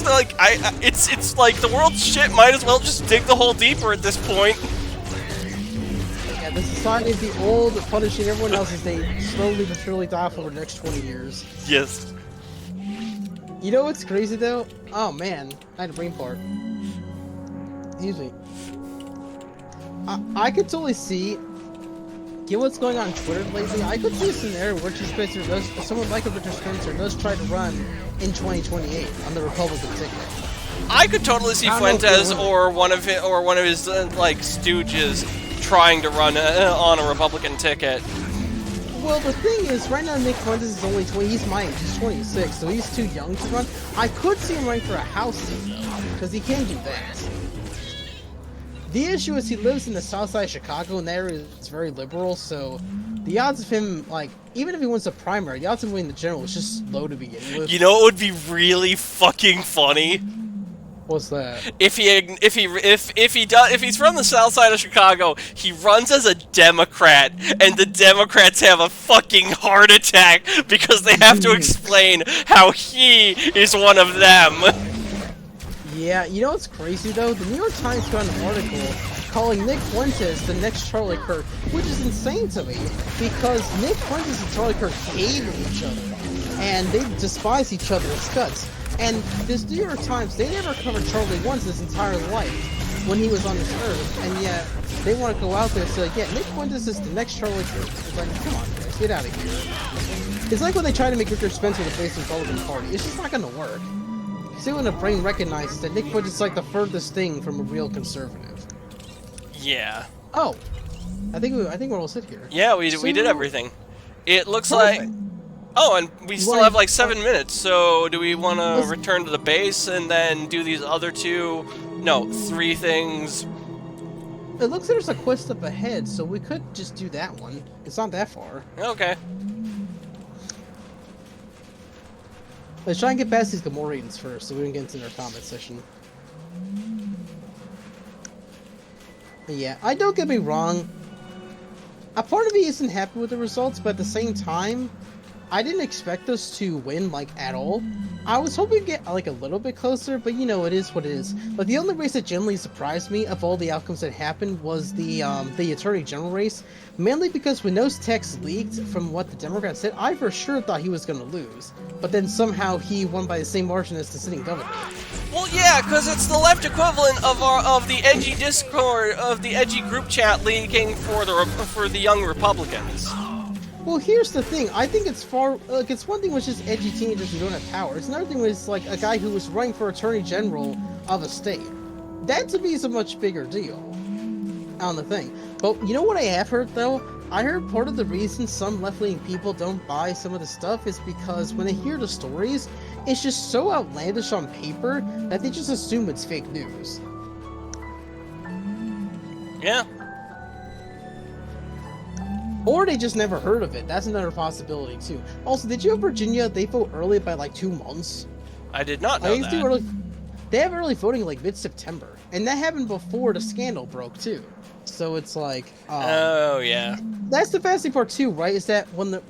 like, it's like the world's shit, might as well just dig the hole deeper at this point. Yeah, the society of the old, punishing everyone else as they slowly but surely die off over the next 20 years. Yes. You know what's crazy though? Oh man, I had a brain fart. Excuse me. I could totally see, given what's going on Twitter lately, I could see a scenario where Richard Spencer does, someone like a Richard Spencer does try to run in 2028 on the Republican ticket. I could totally see Fuentes or one of his like stooges trying to run on a Republican ticket. Well, the thing is, right now Nick Fuentes is only 20. He's my age. He's 26, so he's too young to run. I could see him running for a House seat though, because he can do that. The issue is he lives in the south side of Chicago, and that area is very liberal, so the odds of him, like, even if he wins the primary, the odds of winning the general is just low to begin with. You know what would be really fucking funny? What's that? If he's from the south side of Chicago, he runs as a Democrat, and the Democrats have a fucking heart attack because they have to explain how he is one of them. Yeah, you know what's crazy though? The New York Times got an article calling Nick Fuentes the next Charlie Kirk, which is insane to me, because Nick Fuentes and Charlie Kirk hated each other, and they despise each other as guts. And this New York Times, they never covered Charlie once his entire life when he was on this earth, and yet they want to go out there and say, yeah, Nick Fuentes is the next Charlie Kirk. It's like, come on, guys, get out of here. It's like when they try to make Richard Spencer the face of the Republican Party. It's just not going to work. See, when the brain recognizes that Nick Fuentes is like the furthest thing from a real conservative. Yeah. Oh, I think we're all set here. Yeah, we did everything. It looks like. Oh, and we still have like 7 minutes. So do we want to return to the base and then do these other 3 things? It looks like there's a quest up ahead, so we could just do that one. It's not that far. Okay. Let's try and get past these Gamorreans first, so we can get into their combat session. Yeah, don't get me wrong. A part of me isn't happy with the results, but at the same time, I didn't expect us to win, like, at all. I was hoping to get, like, a little bit closer, but, you know, it is what it is. But the only race that genuinely surprised me of all the outcomes that happened was the Attorney General race, mainly because when those texts leaked from what the Democrats said, I for sure thought he was going to lose. But then somehow he won by the same margin as the sitting governor. Well, yeah, because it's the left equivalent of the edgy Discord, of the edgy group chat leaking for the young Republicans. Well, here's the thing. I think it's it's one thing was just edgy teenagers who don't have power. It's another thing was like a guy who was running for Attorney General of a state. That to me is a much bigger deal on the thing. But you know what I have heard though? I heard part of the reason some left-leaning people don't buy some of the stuff is because when they hear the stories, it's just so outlandish on paper that they just assume it's fake news. Yeah. Or they just never heard of it. That's another possibility too. Also, did you know Virginia, they vote early by like 2 months? I did not know that. They have early voting like mid-September. And that happened before the scandal broke too. So it's like... oh, yeah. That's the fascinating part too, right? Is that when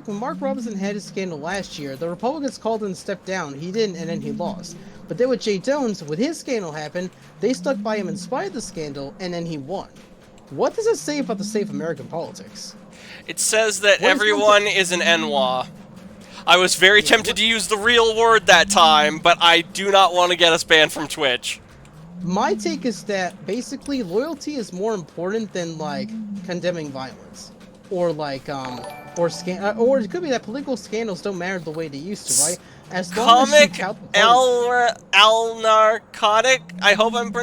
Mark Robinson had his scandal last year, the Republicans called him to step down. He didn't, and then he lost. But then with Jay Jones, with his scandal happened, they stuck by him in spite of the scandal, and then he won. What does it say about the state of American politics? It says that everyone is an Enwa. I was very tempted to use the real word that time, but I do not want to get us banned from Twitch. My take is that basically loyalty is more important than like condemning violence, or like or it could be that political scandals don't matter the way they used to, right? As long as you count the Al narcotic. I hope I'm.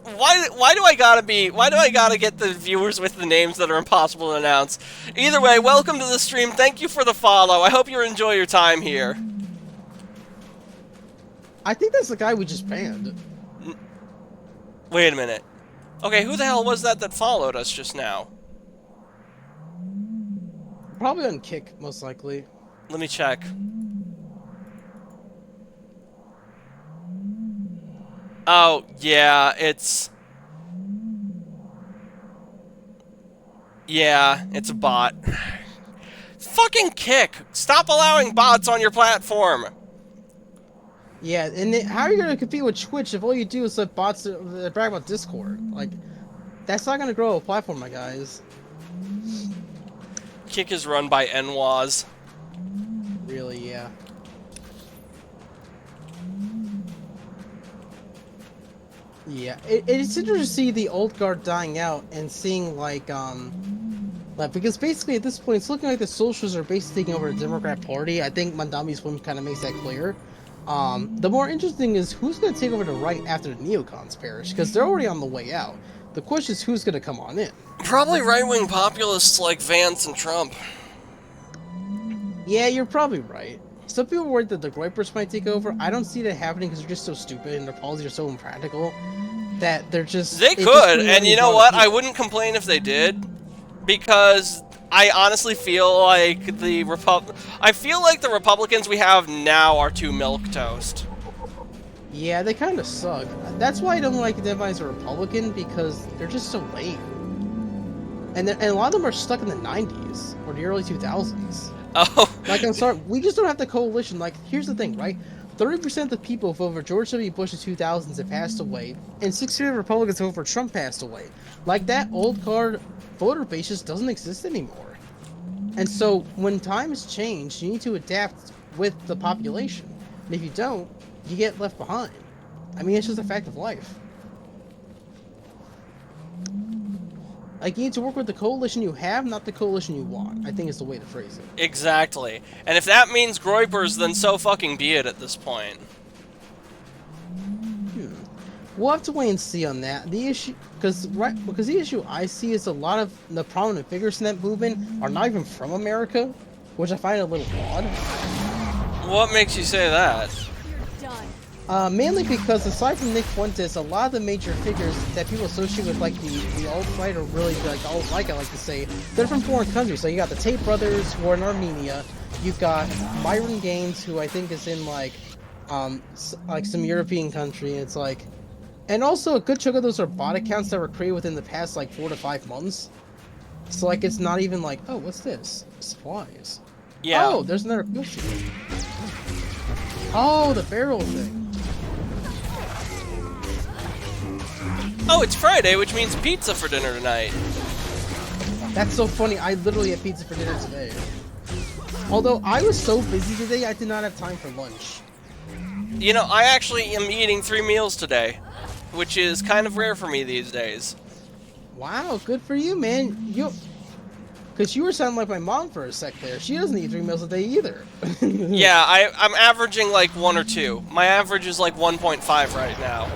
Why do I gotta get the viewers with the names that are impossible to announce? Either way, welcome to the stream. Thank you for the follow. I hope you enjoy your time here. I think that's the guy we just banned. Wait a minute. Okay, who the hell was that followed us just now? Probably on Kick, most likely. Let me check. Oh, yeah, it's... Yeah, it's a bot. Fucking Kick! Stop allowing bots on your platform! Yeah, and how are you gonna compete with Twitch if all you do is let bots brag about Discord? Like, that's not gonna grow a platform, my guys. Kick is run by NWAS. Really, yeah. Yeah, it's interesting to see the old guard dying out and seeing like because basically at this point it's looking like the socialists are basically taking over the Democrat Party. I think Mandami's film kind of makes that clear. The more interesting is who's going to take over the right after the neocons perish, because they're already on the way out. The question is who's going to come on in. Probably right-wing populists like Vance and Trump. Yeah, you're probably right. Some people are worried that the Groypers might take over. I don't see that happening because they're just so stupid and their policies are so impractical that they're just... They could, and you know what? I wouldn't complain if they did, because I honestly feel like the Republicans we have now are too milquetoast. Yeah, they kind of suck. That's why I don't like identifying as a Republican, because they're just so lame. And a lot of them are stuck in the 90s or the early 2000s. Oh. Like, I'm sorry, we just don't have the coalition. Like, here's the thing, right? 30% of the people who voted for George W. Bush in 2000s have passed away, and 60% of Republicans who voted for Trump passed away. Like, that old guard voter base just doesn't exist anymore. And so, when times change, you need to adapt with the population. And if you don't, you get left behind. I mean, it's just a fact of life. Like, you need to work with the coalition you have, not the coalition you want, I think is the way to phrase it. Exactly. And if that means Groypers, then so fucking be it at this point. We'll have to wait and see on that. The issue, because the issue I see is a lot of the prominent figures in that movement are not even from America, which I find a little odd. What makes you say that? Mainly because aside from Nick Fuentes, a lot of the major figures that people associate with like the alt-right or really like alt-like, I like to say, they're from foreign countries. So you got the Tate brothers who are in Armenia. You've got Myron Gaines, who I think is in like some European country. It's like, and also a good chunk of those are bot accounts that were created within the past like 4 to 5 months. So like it's not even like, oh, what's this? Supplies. Yeah. Oh, there's another mission. Oh, the barrel thing. Oh, it's Friday, which means pizza for dinner tonight. That's so funny. I literally had pizza for dinner today. Although I was so busy today, I did not have time for lunch. You know, I actually am eating 3 meals today, which is kind of rare for me these days. Wow, good for you, man. Because you were sounding like my mom for a sec there. She doesn't eat 3 meals a day either. Yeah, I'm averaging like 1 or 2. My average is like 1.5 right now.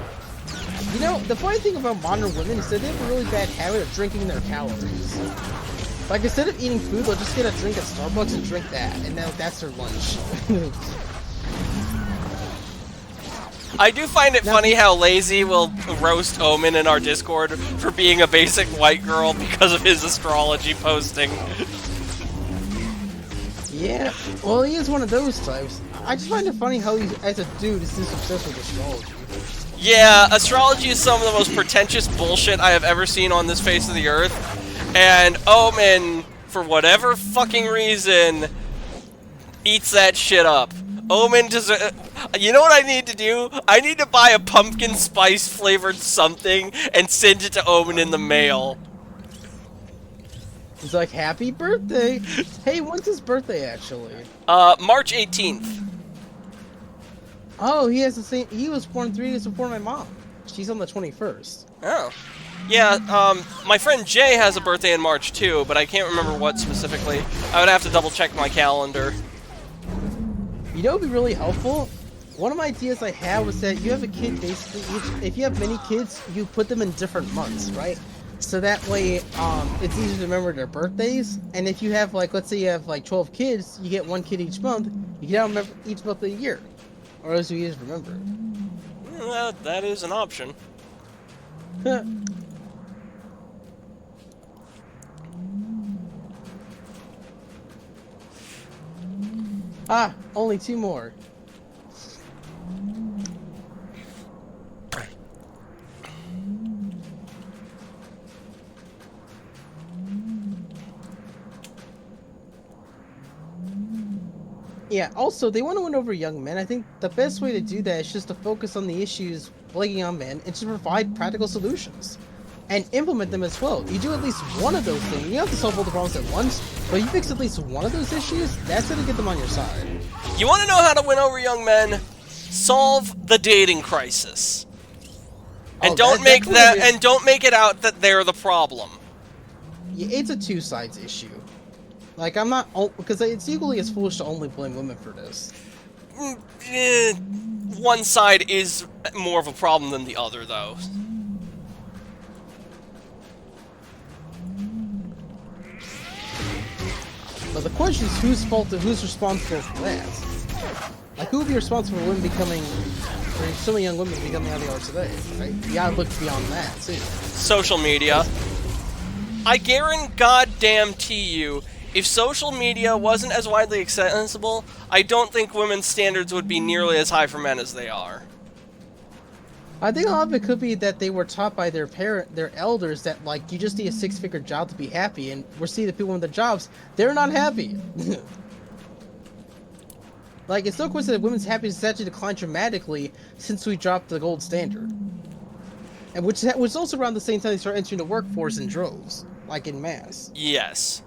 You know, the funny thing about modern women is that they have a really bad habit of drinking their calories. Like, instead of eating food, they'll just get a drink at Starbucks and drink that, and now that's their lunch. I do find it funny how Lazy will roast Omen in our Discord for being a basic white girl because of his astrology posting. Yeah, well, he is one of those types. I just find it funny how he, as a dude, is this obsessed with astrology. Yeah, astrology is some of the most pretentious bullshit I have ever seen on this face of the earth. And Omen, for whatever fucking reason, eats that shit up. Omen deserves... You know what I need to do? I need to buy a pumpkin spice flavored something and send it to Omen in the mail. He's like, happy birthday! Hey, when's his birthday, actually? March 18th. Oh, he has the same... He was born 3 days before my mom. She's on the 21st. Oh. Yeah, my friend Jay has a birthday in March too, but I can't remember what specifically. I would have to double check my calendar. You know what would be really helpful? One of my ideas I had was that you have a kid basically, if you have many kids, you put them in different months, right? So that way, it's easier to remember their birthdays. And if you have, like, let's say you have, like, 12 kids, you get 1 kid each month, you can now remember each month of the year. Or else we just remember it. Well, that is an option. Ah, only 2 more. Yeah, also, they want to win over young men. I think the best way to do that is just to focus on the issues plaguing on men and to provide practical solutions. And implement them as well. You do at least one of those things. You don't have to solve all the problems at once, but you fix at least one of those issues, that's going to get them on your side. You want to know how to win over young men? Solve the dating crisis. And don't make it out that they're the problem. Yeah, it's a two sides issue. Like, I'm not, because it's equally as foolish to only blame women for this. One side is more of a problem than the other, though. But the question is whose fault and who's responsible for that? Like, who would be responsible for women becoming, or so many young women becoming how they are today, right? You gotta look beyond that, too. Social media. I guarantee you, if social media wasn't as widely accessible, I don't think women's standards would be nearly as high for men as they are. I think a lot of it could be that they were taught by their elders that, like, you just need a 6-figure job to be happy, and we're seeing the people in the jobs, they're not happy. Like, it's no coincidence that women's happiness has actually declined dramatically since we dropped the gold standard. And which was also around the same time they started entering the workforce in droves, like in mass. Yes.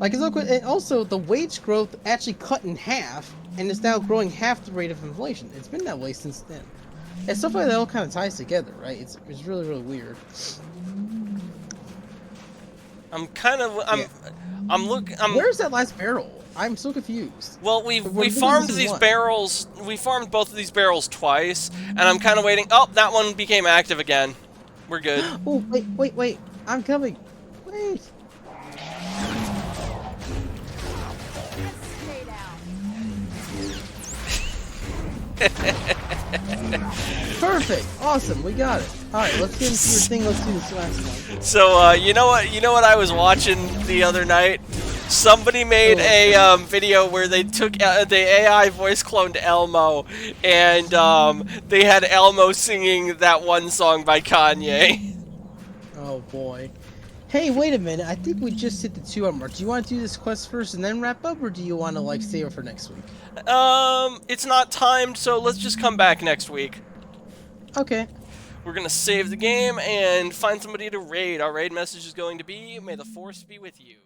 Like, it's no coincidence, and also the wage growth actually cut in half, and is now growing half the rate of inflation. It's been that way since then. And stuff like that all kind of ties together, right? It's really, really weird. Where's that last barrel? I'm so confused. Well, we farmed these barrels. We farmed both of these barrels twice, and I'm kind of waiting. Oh, that one became active again. We're good. Oh, wait! I'm coming. Wait. Perfect. Awesome. We got it. All right, let's get into your thing. Let's do this last one. So, you know what I was watching the other night? Somebody made a video where they took the AI voice cloned Elmo, and they had Elmo singing that one song by Kanye. Oh boy. Hey, wait a minute. I think we just hit the 2-hour mark. Do you want to do this quest first and then wrap up, or do you want to, like, save it for next week? It's not timed, so let's just come back next week. Okay. We're gonna save the game and find somebody to raid. Our raid message is going to be, "May the Force be with you."